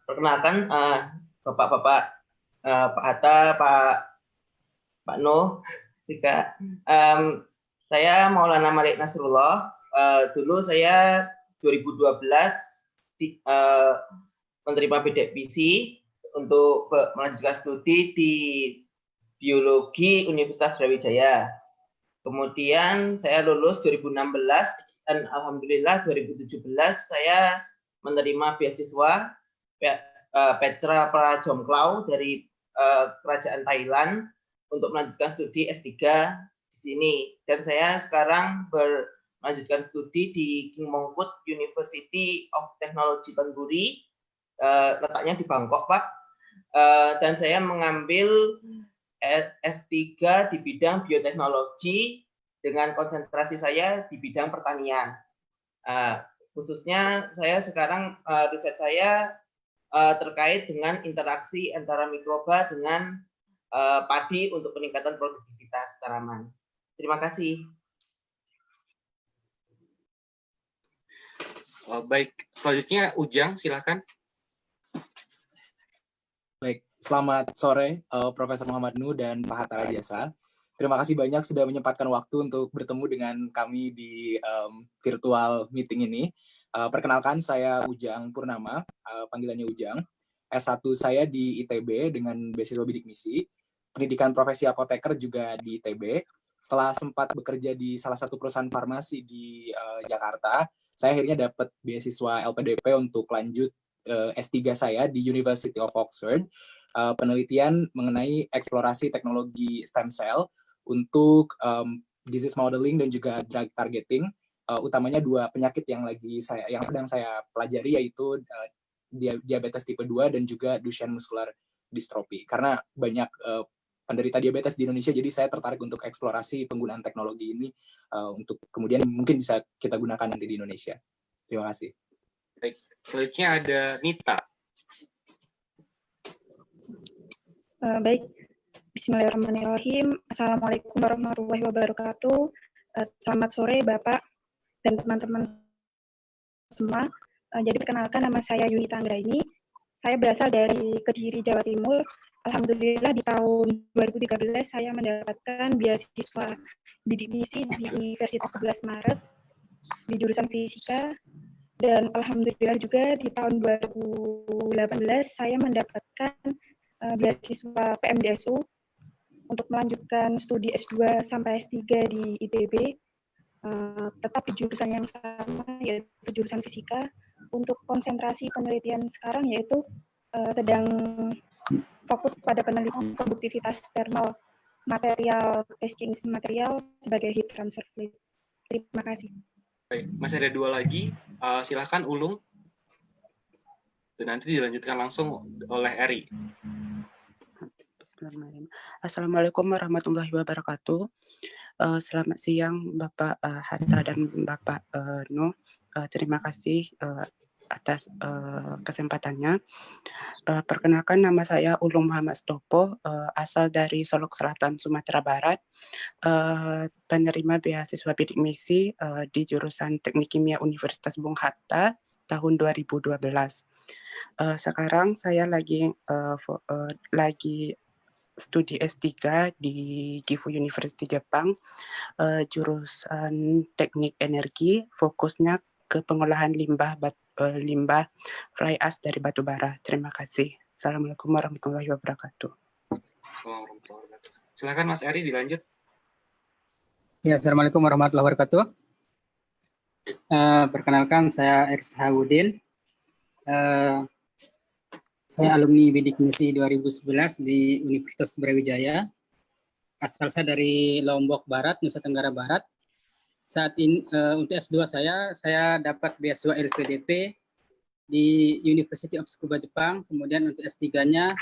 Perkenalkan Bapak-Bapak, Pak Hatta, Pak Nuh, juga. Saya Maulana Malik Nasrullah. Dulu saya 2012 menerima bidik misi untuk melanjutkan studi di biologi Universitas Brawijaya. Kemudian saya lulus 2016 dan alhamdulillah 2017 saya menerima beasiswa Petra Prajomklau dari Kerajaan Thailand untuk melanjutkan studi S3 di sini. Dan saya sekarang melanjutkan studi di King Mongkut University of Technology Bangkuri, letaknya di Bangkok, Pak. Dan saya mengambil S3 di bidang bioteknologi dengan konsentrasi saya di bidang pertanian. Khususnya saya sekarang riset saya terkait dengan interaksi antara mikroba dengan padi untuk peningkatan produktivitas tanaman. Terima kasih.
Baik, selanjutnya Ujang, silakan.
Baik, selamat sore Profesor Muhammad Nuh dan Pak Hatta Rajasa. Terima kasih banyak sudah menyempatkan waktu untuk bertemu dengan kami di virtual meeting ini. Perkenalkan, saya Ujang Purnama, panggilannya Ujang. S1 saya di ITB dengan beasiswa bidik misi. Pendidikan profesi apoteker juga di ITB. Setelah sempat bekerja di salah satu perusahaan farmasi di Jakarta, saya akhirnya dapat beasiswa LPDP untuk lanjut S3 saya di University of Oxford, penelitian mengenai eksplorasi teknologi stem cell untuk disease modeling dan juga drug targeting, utamanya dua penyakit yang sedang saya pelajari, yaitu diabetes tipe 2 dan juga Duchenne muscular dystrophy. Karena banyak penderita diabetes di Indonesia, jadi saya tertarik untuk eksplorasi penggunaan teknologi ini untuk kemudian mungkin bisa kita gunakan nanti di Indonesia. Terima kasih.
Baik, selanjutnya ada Nita.
Baik, Bismillahirrahmanirrahim. Assalamualaikum warahmatullahi wabarakatuh. Selamat sore Bapak dan teman-teman semua. Jadi perkenalkan, nama saya Yunita Anggraini. Saya berasal dari Kediri, Jawa Timur. Alhamdulillah di tahun 2013 saya mendapatkan beasiswa bidik misi di Universitas 11 Maret di jurusan fisika, dan alhamdulillah juga di tahun 2018 saya mendapatkan beasiswa PMDSU untuk melanjutkan studi S2 sampai S3 di ITB, tetap di jurusan yang sama yaitu jurusan fisika. Untuk konsentrasi penelitian sekarang yaitu sedang fokus pada penelitian produktivitas thermal material exchange material sebagai heat transfer fluid. Terima kasih.
Baik, masih ada 2 lagi. Silakan Ulung. Dan nanti dilanjutkan langsung oleh Eri.
Assalamualaikum warahmatullahi wabarakatuh. Selamat siang Bapak Hatta dan Bapak Nuh. Terima kasih atas kesempatannya. Perkenalkan, nama saya Ulung Muhammad Stopo, asal dari Solok Selatan, Sumatera Barat, penerima beasiswa bidik misi di jurusan Teknik Kimia Universitas Bung Hatta tahun 2012. Sekarang saya lagi studi S3 di Gifu University Jepang, jurusan Teknik Energi, fokusnya ke pengolahan limbah fly ash dari batu bara. Terima kasih. Assalamualaikum warahmatullahi wabarakatuh.
Silakan Mas Eri dilanjut.
Ya, Assalamualaikum warahmatullahi wabarakatuh. Perkenalkan, saya Eris Hawudin. Saya alumni bidik misi 2011 di Universitas Brawijaya. Asal saya dari Lombok Barat, Nusa Tenggara Barat. Saat ini untuk S2 saya dapat beasiswa LPDP di University of Tsukuba Jepang. Kemudian untuk S3-nya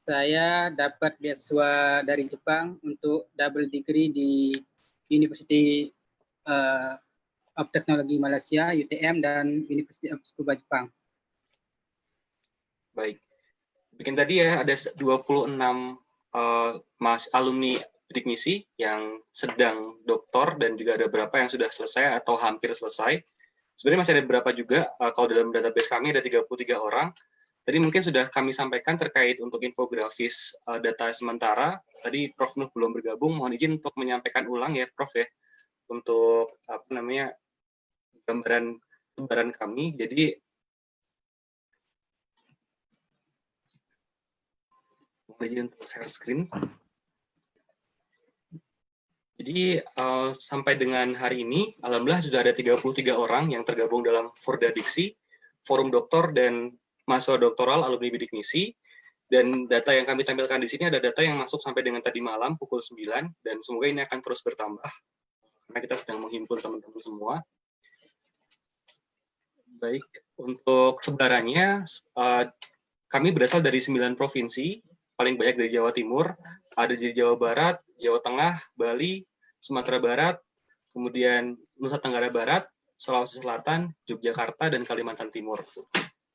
saya dapat beasiswa dari Jepang untuk double degree di University of Technology Malaysia (UTM) dan University of Tsukuba Jepang.
Baik. Bikin tadi ya ada 26 alumni bidik misi yang sedang doktor dan juga ada beberapa yang sudah selesai atau hampir selesai. Sebenarnya masih ada beberapa juga, kalau dalam database kami ada 33 orang. Tadi mungkin sudah kami sampaikan terkait untuk infografis data sementara. Tadi Prof. Nuh belum bergabung, mohon izin untuk menyampaikan ulang ya Prof ya, untuk gambaran kami. Jadi mohon izin untuk share screen. Jadi sampai dengan hari ini, alhamdulillah sudah ada 33 orang yang tergabung dalam Fordadiksi, Forum Doktor dan Mahasiswa Doktoral Alumni Bidik Misi. Dan data yang kami tampilkan di sini ada data yang masuk sampai dengan tadi malam pukul 9, dan semoga ini akan terus bertambah, karena kita sedang menghimpun teman-teman semua. Baik, untuk sebarannya, kami berasal dari 9 provinsi, paling banyak dari Jawa Timur, ada di Jawa Barat, Jawa Tengah, Bali, Sumatera Barat, kemudian Nusa Tenggara Barat, Sulawesi Selatan, Yogyakarta, dan Kalimantan Timur.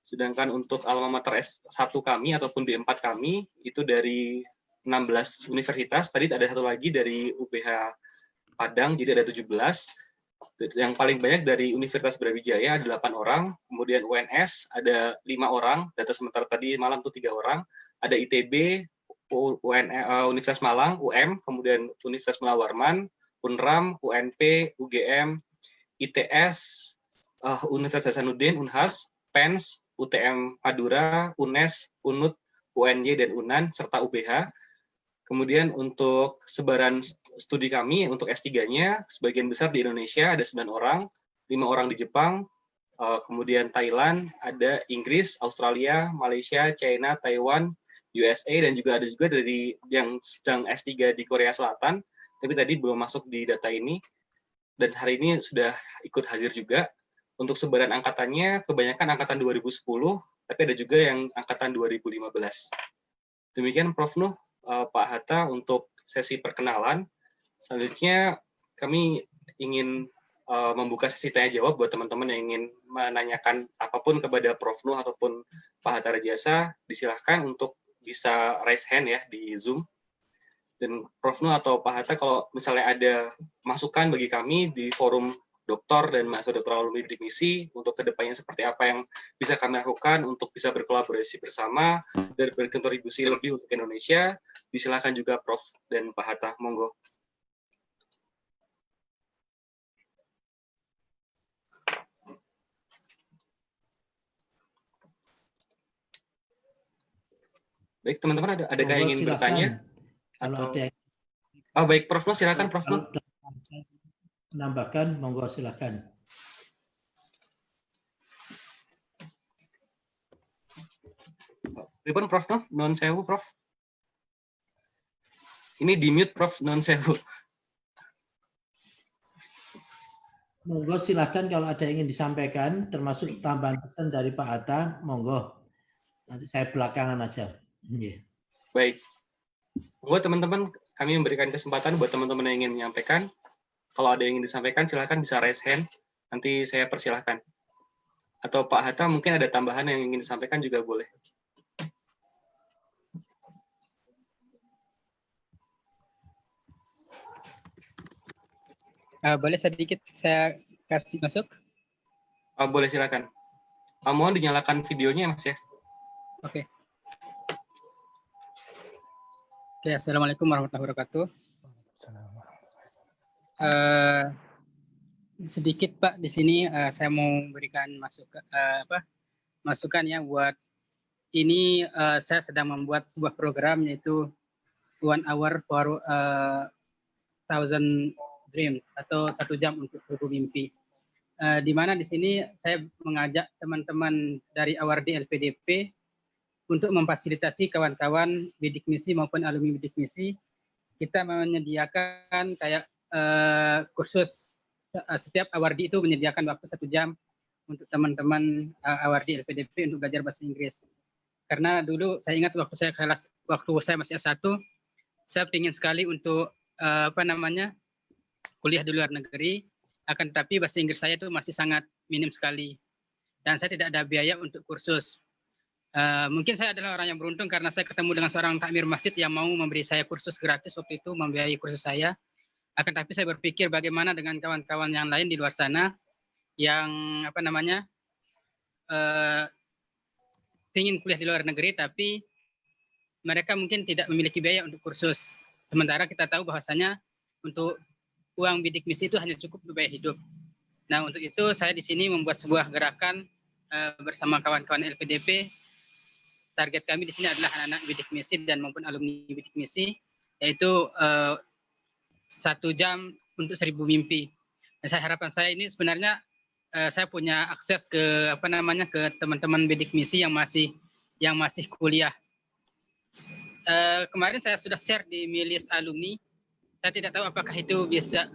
Sedangkan untuk alma mater S1 kami ataupun D4 kami itu dari 16 universitas. Tadi ada satu lagi dari UPH Padang, jadi ada 17. Yang paling banyak dari Universitas Brawijaya ada 8 orang, kemudian UNS ada 5 orang, data sementara tadi malam itu 3 orang, ada ITB, Universitas Malang, UM, kemudian Universitas Munawarman, UNRAM, UNP, UGM, ITS, Universitas Hasanuddin, UNHAS, PENS, UTM Madura, UNES, UNUT, UNY, dan UNAN, serta UBH. Kemudian untuk sebaran studi kami, untuk S3-nya, sebagian besar di Indonesia, ada 9 orang, 5 orang di Jepang, kemudian Thailand, ada Inggris, Australia, Malaysia, China, Taiwan, USA, dan juga ada juga dari yang sedang S3 di Korea Selatan, tapi tadi belum masuk di data ini, dan hari ini sudah ikut hadir juga. Untuk sebaran angkatannya, kebanyakan angkatan 2010, tapi ada juga yang angkatan 2015. Demikian Prof. Nuh, Pak Hatta untuk sesi perkenalan. Selanjutnya kami ingin membuka sesi tanya-jawab buat teman-teman yang ingin menanyakan apapun kepada Prof. Nuh ataupun Pak Hatta Rajasa, disilahkan untuk bisa raise hand ya di Zoom. Dan Prof. Nuh atau Pak Hatta, kalau misalnya ada masukan bagi kami di forum doktor dan mahasiswa doktoral alumni bidik misi untuk kedepannya seperti apa yang bisa kami lakukan untuk bisa berkolaborasi bersama dan berkontribusi lebih untuk Indonesia. Disilakan juga Prof dan Pak Hatta, monggo. Baik, teman-teman, ada yang ingin
silakan.
bertanya?
Kalau
Atau...
ada
Oh, baik, Prof. No, silakan, Prof. No.
Menambahkan, monggo silakan.
Pripun, Prof. No? Non sewu, Prof. Ini di mute, Prof. Non sewu.
Monggo silakan kalau ada yang ingin disampaikan, termasuk tambahan pesan dari Pak Hatta, monggo. Nanti saya belakangan aja. Yeah.
Baik. Buat teman-teman, kami memberikan kesempatan buat teman-teman yang ingin menyampaikan. Kalau ada yang ingin disampaikan, silakan bisa raise hand. Nanti saya persilahkan. Atau Pak Hatta mungkin ada tambahan yang ingin disampaikan juga boleh.
Boleh sedikit saya kasih masuk?
Boleh, silakan. Mohon dinyalakan videonya, Mas ya.
Oke. Oke, Assalamualaikum warahmatullahi wabarakatuh. Sedikit Pak, di sini saya mau memberikan masukan ya buat ini. Saya sedang membuat sebuah program yaitu 1 hour for 1000 dream atau 1 jam untuk 1000 mimpi. Di mana di sini saya mengajak teman-teman dari Awardi LPDP untuk memfasilitasi kawan-kawan bidik misi maupun alumni bidik misi. Kita menyediakan kayak kursus, setiap Awardi itu menyediakan waktu 1 jam untuk teman-teman Awardi LPDP untuk belajar bahasa Inggris. Karena dulu saya ingat waktu saya masih S1, saya ingin sekali untuk kuliah di luar negeri, akan tetapi bahasa Inggris saya itu masih sangat minim sekali. Dan saya tidak ada biaya untuk kursus. Mungkin saya adalah orang yang beruntung karena saya ketemu dengan seorang takmir masjid yang mau memberi saya kursus gratis waktu itu, membiayai kursus saya. Akan tetapi saya berpikir bagaimana dengan kawan-kawan yang lain di luar sana yang ingin kuliah di luar negeri tapi mereka mungkin tidak memiliki biaya untuk kursus. Sementara kita tahu bahwasanya untuk uang bidik misi itu hanya cukup untuk biaya hidup. Nah, untuk itu saya di sini membuat sebuah gerakan bersama kawan-kawan LPDP. Target kami di sini adalah anak-anak bidik misi dan maupun alumni bidik misi, yaitu 1 jam untuk 1000 mimpi. Dan harapan saya ini sebenarnya saya punya akses ke ke teman-teman bidik misi yang masih kuliah. Kemarin saya sudah share di milis alumni. Saya tidak tahu apakah itu bisa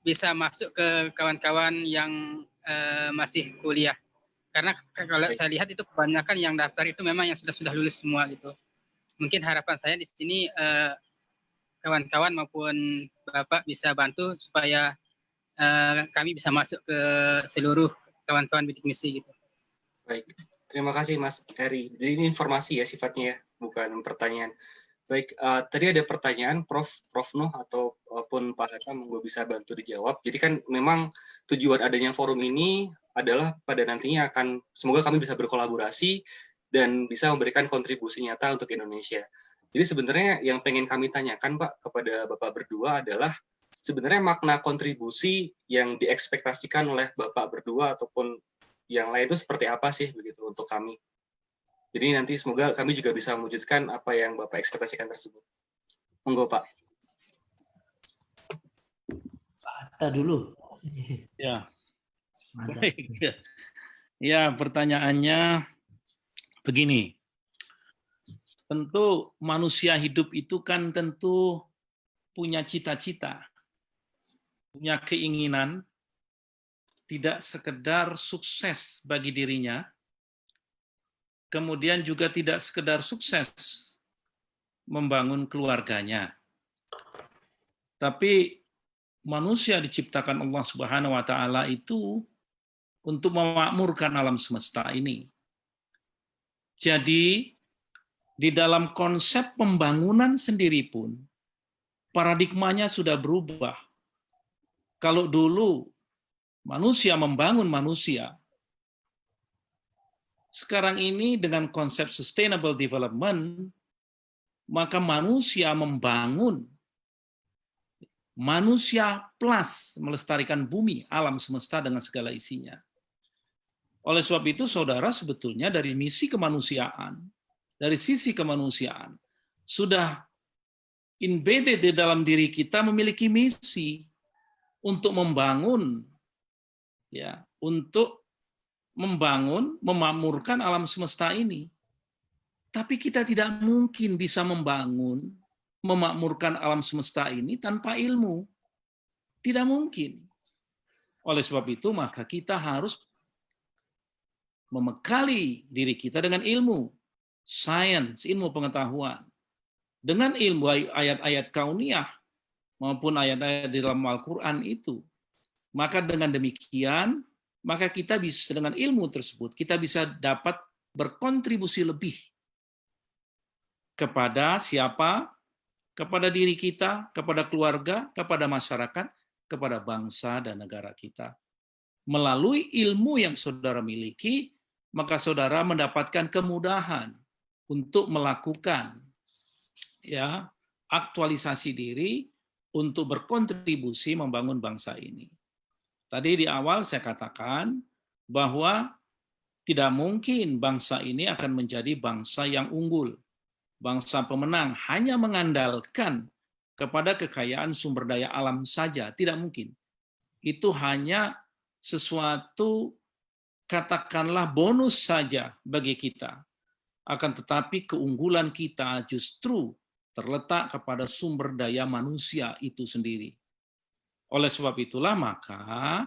bisa masuk ke kawan-kawan yang masih kuliah. Karena kalau saya lihat itu kebanyakan yang daftar itu memang yang sudah lulus semua gitu. Mungkin harapan saya di sini kawan-kawan maupun Bapak bisa bantu supaya kami bisa masuk ke seluruh kawan-kawan bidik misi gitu.
Baik. Terima kasih Mas Eri. Jadi ini informasi ya sifatnya ya, bukan pertanyaan. Baik, tadi ada pertanyaan Prof Nuh ataupun Pak Hatta monggo bisa bantu dijawab. Jadi kan memang tujuan adanya forum ini adalah pada nantinya akan semoga kami bisa berkolaborasi dan bisa memberikan kontribusi nyata untuk Indonesia. Jadi sebenarnya yang pengen kami tanyakan Pak kepada Bapak berdua adalah sebenarnya makna kontribusi yang diekspektasikan oleh Bapak berdua ataupun yang lain itu seperti apa sih begitu untuk kami. Jadi nanti semoga kami juga bisa mewujudkan apa yang Bapak ekspektasikan tersebut. Monggo Pak.
Pak Hatta dulu.
Ya. Baik. Ya, pertanyaannya begini. Tentu manusia hidup itu kan tentu punya cita-cita, punya keinginan, tidak sekedar sukses bagi dirinya, kemudian juga tidak sekedar sukses membangun keluarganya. Tapi manusia diciptakan Allah Subhanahu wa taala itu untuk memakmurkan alam semesta ini. Jadi di dalam konsep pembangunan sendiri pun paradigmanya sudah berubah. Kalau dulu manusia membangun manusia, sekarang ini dengan konsep sustainable development, maka manusia membangun manusia plus melestarikan bumi, alam semesta dengan segala isinya. Oleh sebab itu, saudara, sebetulnya dari misi kemanusiaan, dari sisi kemanusiaan, sudah embedded di dalam diri kita memiliki misi untuk membangun, ya, untuk membangun, memakmurkan alam semesta ini. Tapi kita tidak mungkin bisa membangun, memakmurkan alam semesta ini tanpa ilmu. Tidak mungkin. Oleh sebab itu, maka kita harus membekali diri kita dengan ilmu, sains, ilmu pengetahuan. Dengan ilmu ayat-ayat kauniyah maupun ayat-ayat di dalam Al-Quran itu. Maka dengan demikian, maka kita bisa dengan ilmu tersebut, kita bisa dapat berkontribusi lebih kepada siapa? Kepada diri kita, kepada keluarga, kepada masyarakat, kepada bangsa dan negara kita. Melalui ilmu yang saudara miliki, maka saudara mendapatkan kemudahan untuk melakukan, ya, aktualisasi diri untuk berkontribusi membangun bangsa ini. Tadi di awal saya katakan bahwa tidak mungkin bangsa ini akan menjadi bangsa yang unggul, bangsa pemenang, hanya mengandalkan kepada kekayaan sumber daya alam saja. Tidak mungkin. Itu hanya sesuatu, katakanlah, bonus saja bagi kita. Akan tetapi keunggulan kita justru terletak kepada sumber daya manusia itu sendiri. Oleh sebab itulah maka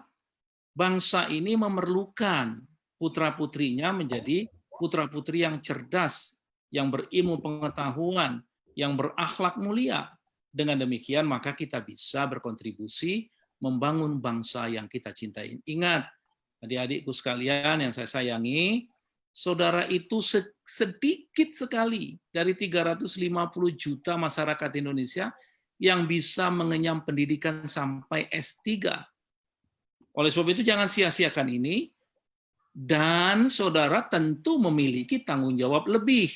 bangsa ini memerlukan putra-putrinya menjadi putra-putri yang cerdas, yang berilmu pengetahuan, yang berakhlak mulia. Dengan demikian maka kita bisa berkontribusi membangun bangsa yang kita cintai. Ingat, adik-adikku sekalian yang saya sayangi, saudara itu sedikit sekali dari 350 juta masyarakat Indonesia yang bisa mengenyam pendidikan sampai S3. Oleh sebab itu jangan sia-siakan ini, dan saudara tentu memiliki tanggung jawab lebih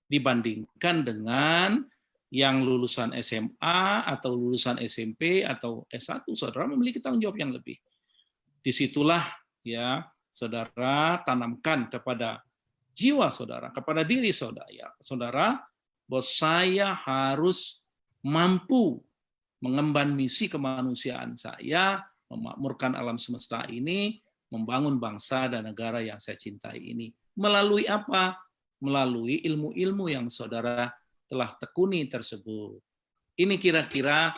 dibandingkan dengan yang lulusan SMA atau lulusan SMP atau S1. Saudara memiliki tanggung jawab yang lebih. Disitulah, ya, saudara tanamkan kepada jiwa saudara, kepada diri saudara, ya, saudara, bahwa saya harus mampu mengemban misi kemanusiaan saya, memakmurkan alam semesta ini, membangun bangsa dan negara yang saya cintai ini. Melalui apa? Melalui ilmu-ilmu yang saudara telah tekuni tersebut. Ini kira-kira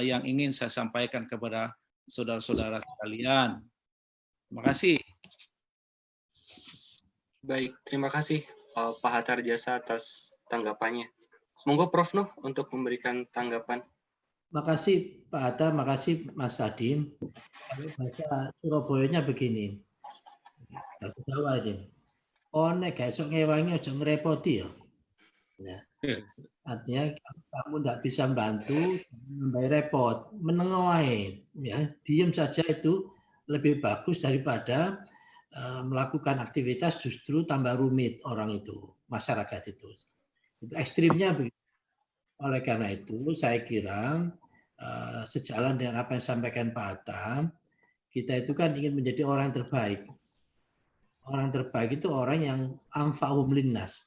yang ingin saya sampaikan kepada saudara-saudara sekalian. Terima kasih.
Baik, terima kasih Pak Hatta Rajasa atas tanggapannya. Monggo Prof. Nuh untuk memberikan tanggapan.
Makasih Pak Hatta, makasih Mas Adim. Kalau bahasa Surabaya-nya begini, bahasa Jawa aja. Oh, nek esok ngewangi aja ngerepoti ya. Nah, artinya kamu tidak bisa bantu, sampai repot, menengoai, ya, diam saja itu lebih bagus daripada melakukan aktivitas justru tambah rumit orang itu, masyarakat itu. Itu ekstrimnya begitu. Oleh karena itu, saya kira sejalan dengan apa yang disampaikan Pak Hatta, kita itu kan ingin menjadi orang yang terbaik. Orang terbaik itu orang yang anfa'uhum linnas.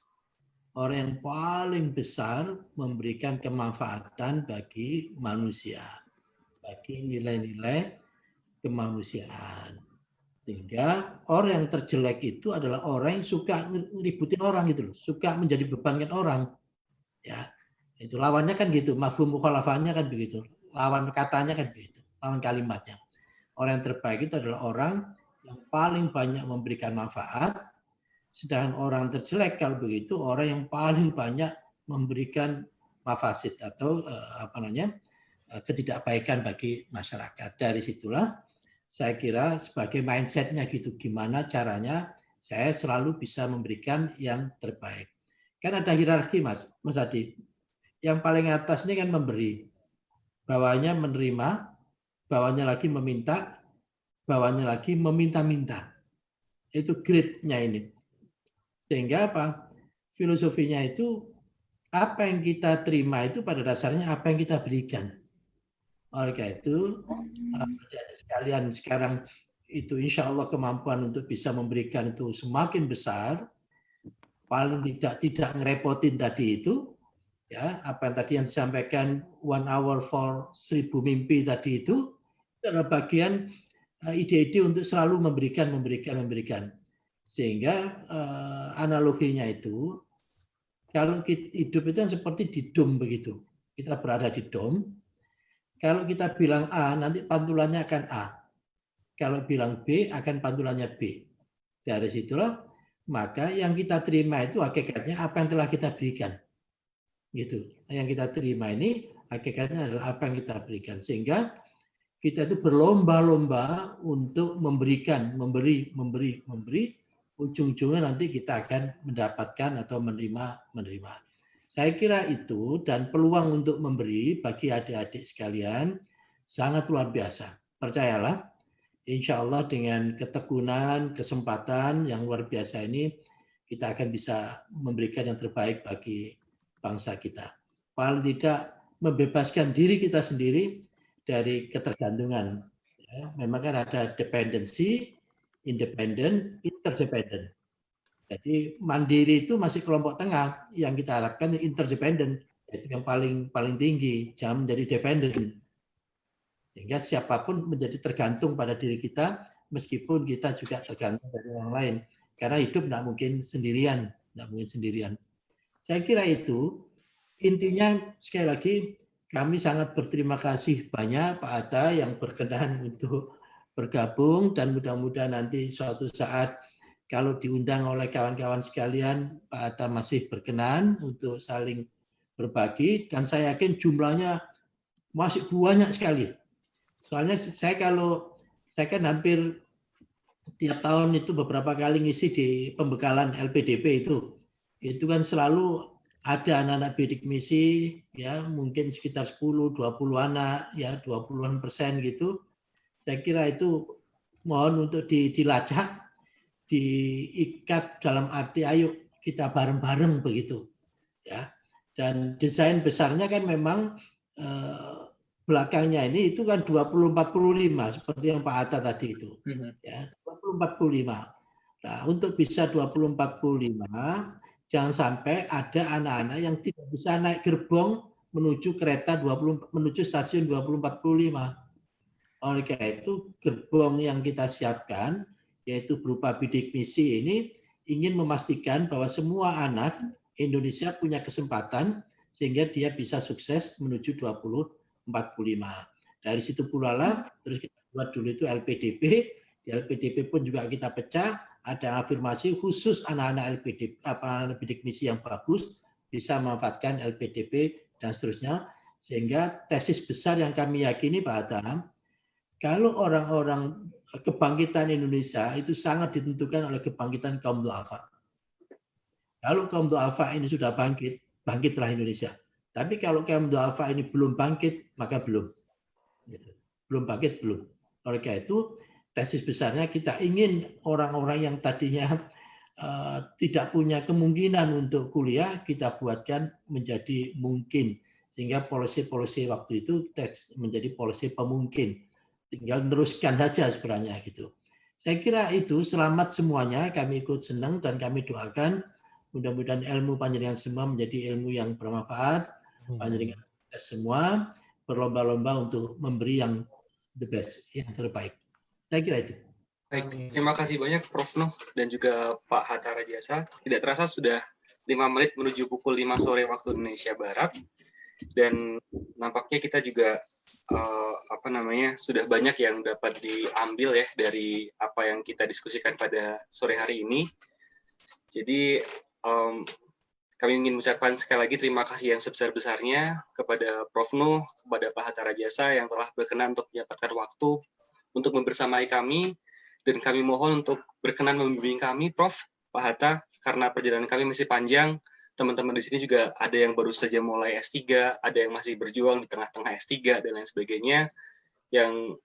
Orang yang paling besar memberikan kemanfaatan bagi manusia, bagi nilai-nilai kemanusiaan. Sehingga orang yang terjelek itu adalah orang yang suka ngeributin orang gitu loh, suka menjadi bebankan orang. Ya, itu lawannya kan gitu, mafhum mukhalafahnya kan begitu, lawan katanya kan begitu, lawan kalimatnya. Orang yang terbaik itu adalah orang yang paling banyak memberikan manfaat, sedangkan orang terjelek kalau begitu orang yang paling banyak memberikan mafasid atau ketidakbaikan bagi masyarakat. Dari situlah saya kira sebagai mindsetnya gitu, gimana caranya saya selalu bisa memberikan yang terbaik. Kan ada hierarki Mas Adi. Yang paling atas ini kan memberi, bawahnya menerima, bawahnya lagi meminta, bawahnya lagi meminta-minta. Itu grade-nya ini. Sehingga apa? Filosofinya itu apa yang kita terima itu pada dasarnya apa yang kita berikan. Oleh karena itu, sekalian sekarang itu insya Allah kemampuan untuk bisa memberikan itu semakin besar, paling tidak ngerepotin tadi itu, ya apa yang tadi yang disampaikan 1 hour for 1000 mimpi tadi itu adalah bagian ide-ide untuk selalu memberikan. Sehingga analoginya itu, kalau hidup itu kan seperti di dom begitu. Kita berada di dom. Kalau kita bilang A, nanti pantulannya akan A. Kalau bilang B, akan pantulannya B. Dari situlah, maka yang kita terima itu hakikatnya apa yang telah kita berikan. Gitu. Yang kita terima ini hakikatnya adalah apa yang kita berikan. Sehingga kita itu berlomba-lomba untuk memberikan, memberi. Ujung-ujungnya nanti kita akan mendapatkan atau menerima. Saya kira itu, dan peluang untuk memberi bagi adik-adik sekalian sangat luar biasa. Percayalah, insya Allah dengan ketekunan, kesempatan yang luar biasa ini, kita akan bisa memberikan yang terbaik bagi bangsa kita. Paling tidak membebaskan diri kita sendiri dari ketergantungan. Ya, memang kan ada dependensi, independen, interdependent. Jadi mandiri itu masih kelompok tengah, yang kita harapkan interdependent, itu yang paling tinggi, jangan menjadi dependent. Sehingga siapapun menjadi tergantung pada diri kita, meskipun kita juga tergantung dari orang lain. Karena hidup tidak mungkin sendirian. Saya kira itu, intinya sekali lagi, kami sangat berterima kasih banyak Pak Atta yang berkenan untuk bergabung, dan mudah-mudahan nanti suatu saat kalau diundang oleh kawan-kawan sekalian, Pak Atta masih berkenan untuk saling berbagi, dan saya yakin jumlahnya masih banyak sekali. Soalnya saya kan hampir tiap tahun itu beberapa kali ngisi di pembekalan LPDP itu kan selalu ada anak-anak bidik misi, ya mungkin sekitar 10-20 anak, ya 20% gitu. Saya kira itu mohon untuk dilacak, diikat dalam arti ayo kita bareng-bareng begitu, ya. Dan desain besarnya kan memang belakangnya ini itu kan 20-45 seperti yang Pak Atta tadi itu, ya 20-45. Nah untuk bisa 20-45 jangan sampai ada anak-anak yang tidak bisa naik gerbong menuju menuju stasiun 20-45. Oleh karena itu gerbong yang kita siapkan yaitu berupa bidik misi ini ingin memastikan bahwa semua anak Indonesia punya kesempatan sehingga dia bisa sukses menuju 20-45. Dari situ pula lah terus kita buat dulu itu LPDP. Di LPDP pun juga kita pecah, ada afirmasi khusus anak-anak LPDP, bidik misi yang bagus bisa memanfaatkan LPDP dan seterusnya. Sehingga tesis besar yang kami yakini Pak Atta, kalau orang-orang kebangkitan Indonesia itu sangat ditentukan oleh kebangkitan kaum du'afa. Kalau kaum du'afa ini sudah bangkit, bangkitlah Indonesia. Tapi kalau kaum du'afa ini belum bangkit, maka belum. Belum bangkit, belum. Oleh karena itu, tesis besarnya kita ingin orang-orang yang tadinya tidak punya kemungkinan untuk kuliah, kita buatkan menjadi mungkin. Sehingga polisi-polisi waktu itu menjadi polisi pemungkin. Tinggal meneruskan saja sebenarnya gitu. Saya kira itu selamat semuanya, kami ikut senang dan kami doakan mudah-mudahan ilmu panjenengan semua menjadi ilmu yang bermanfaat. Panjenengan semua berlomba-lomba untuk memberi yang the best, yang terbaik. Saya kira itu.
Baik, terima kasih banyak Prof. Nuh dan juga Pak Hatta Rajasa. Tidak terasa sudah 5 menit menuju pukul 5 sore waktu Indonesia Barat. Dan nampaknya kita juga sudah banyak yang dapat diambil ya dari apa yang kita diskusikan pada sore hari ini. Jadi kami ingin mengucapkan sekali lagi terima kasih yang sebesar-besarnya kepada Prof. Nuh, kepada Pak Hatta Rajasa yang telah berkenan untuk menyempatkan waktu untuk membersamai kami, dan kami mohon untuk berkenan membimbing kami, Prof. Pak Hatta, karena perjalanan kami masih panjang, teman-teman di sini juga ada yang baru saja mulai S3, ada yang masih berjuang di tengah-tengah S3 dan lain sebagainya, yang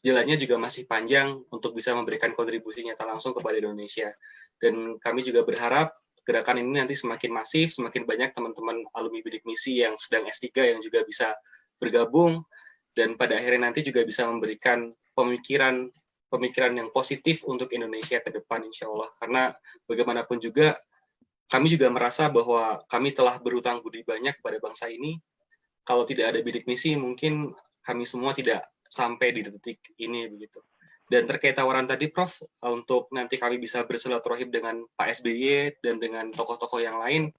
jalannya juga masih panjang untuk bisa memberikan kontribusi nyata langsung kepada Indonesia. Dan kami juga berharap gerakan ini nanti semakin masif, semakin banyak teman-teman alumni bidik misi yang sedang S3 yang juga bisa bergabung, dan pada akhirnya nanti juga bisa memberikan pemikiran yang positif untuk Indonesia ke depan, insya Allah. Karena bagaimanapun juga, kami juga merasa bahwa kami telah berhutang budi banyak kepada bangsa ini. Kalau tidak ada bidik misi, mungkin kami semua tidak sampai di detik ini, begitu. Dan terkait tawaran tadi, Prof, untuk nanti kami bisa bersilaturahim dengan Pak SBY dan dengan tokoh-tokoh yang lain,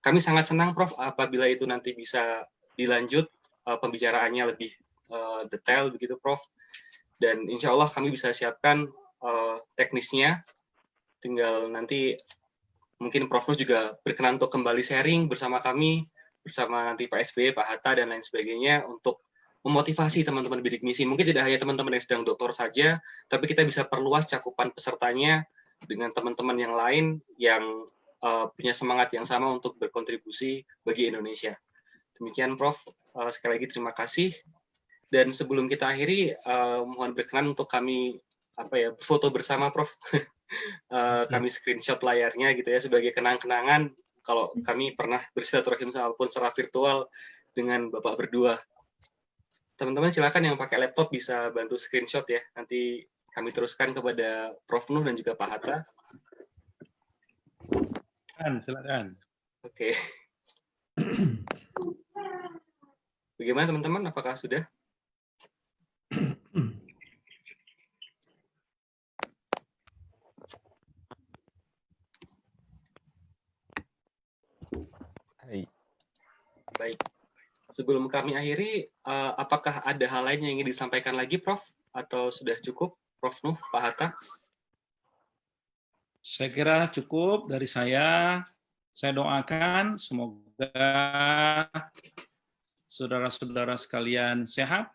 kami sangat senang, Prof, apabila itu nanti bisa dilanjut pembicaraannya lebih detail, begitu, Prof. Dan insya Allah kami bisa siapkan teknisnya, tinggal nanti mungkin Prof Nuh juga berkenan untuk kembali sharing bersama kami, bersama nanti Pak SBY, Pak Hatta, dan lain sebagainya, untuk memotivasi teman-teman bidik misi. Mungkin tidak hanya teman-teman yang sedang doktor saja, tapi kita bisa perluas cakupan pesertanya dengan teman-teman yang lain yang punya semangat yang sama untuk berkontribusi bagi Indonesia. Demikian, Prof. Sekali lagi terima kasih. Dan sebelum kita akhiri, mohon berkenan untuk kami foto bersama, Prof. Kami screenshot layarnya gitu ya, sebagai kenang-kenangan kalau kami pernah bersilaturahim walaupun secara virtual dengan Bapak berdua. Teman-teman silakan yang pakai laptop bisa bantu screenshot ya, nanti kami teruskan kepada Prof Nuh dan juga Pak Hatta.
Silakan.
Oke. Bagaimana teman-teman, apakah sudah? Baik. Sebelum kami akhiri, apakah ada hal lain yang ingin disampaikan lagi, Prof? Atau sudah cukup, Prof Nuh, Pak Hatta?
Saya kira cukup dari saya. Saya doakan semoga saudara-saudara sekalian sehat,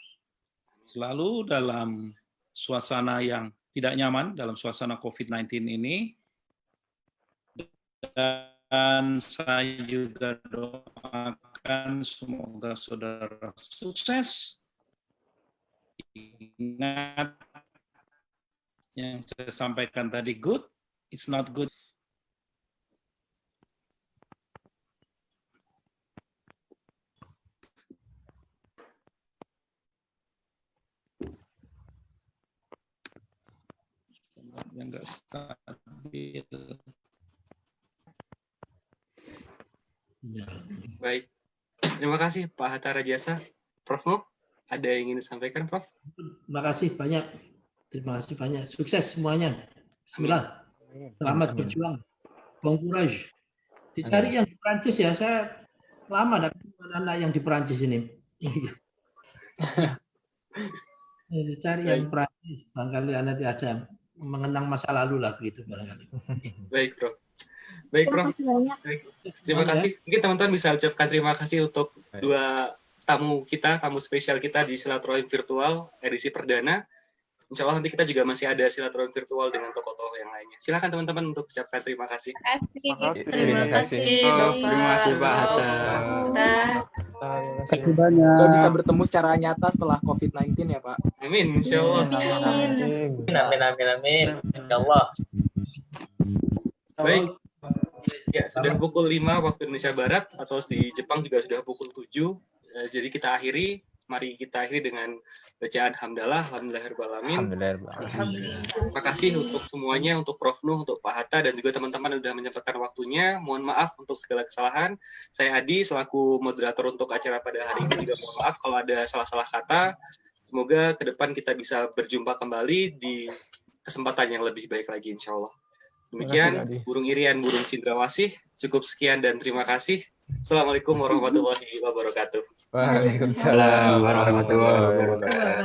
selalu dalam suasana yang tidak nyaman, dalam suasana COVID-19 ini. Dan saya juga doakan semoga saudara sukses. Ingat yang saya sampaikan tadi, good, it's not good. Yang nggak stabil.
Baik, terima kasih Pak Hatta Rajasa. Prof Nuh, ada yang ingin disampaikan, Prof?
Terima kasih banyak. Terima kasih banyak. Sukses semuanya. Bismillah. Selamat berjuang. Bon courage. Dicari yang di Perancis ya. Saya lama ada anak yang di Perancis ini. Dicari yang Perancis. Barangkali nanti ada mengenang masa lalu lah begitu barangkali.
Baik, Prof. Baik, Prof. Baik. Terima kasih. Mungkin teman-teman bisa ucapkan terima kasih untuk dua tamu kita, tamu spesial kita di silaturahim virtual edisi perdana. Insya Allah nanti kita juga masih ada silaturahim virtual dengan tokoh-tokoh yang lainnya. Silakan teman-teman untuk ucapkan terima kasih.
Terima kasih.
Terima kasih Pak Hatta.
Terima kasih banyak. Kita bisa bertemu secara nyata setelah COVID-19 ya Pak.
Amin, insya Allah.
Amin. Ya Allah.
Baik. Ya, sudah pukul 5 waktu Indonesia Barat, atau di Jepang juga sudah pukul 7. Jadi kita akhiri. Mari kita akhiri dengan bacaan hamdalah, alhamdulillahirrahmanirrahim. Terima kasih untuk semuanya, untuk Prof Nuh, untuk Pak Hatta, dan juga teman-teman yang sudah menyempatkan waktunya. Mohon maaf untuk segala kesalahan. Saya Adi, selaku moderator untuk acara pada hari ini, juga mohon maaf kalau ada salah-salah kata. Semoga ke depan kita bisa berjumpa kembali di kesempatan yang lebih baik lagi, insya Allah. Demikian, burung irian, burung cindrawasih. Cukup sekian dan terima kasih. Assalamualaikum warahmatullahi wabarakatuh.
Waalaikumsalam warahmatullahi wabarakatuh.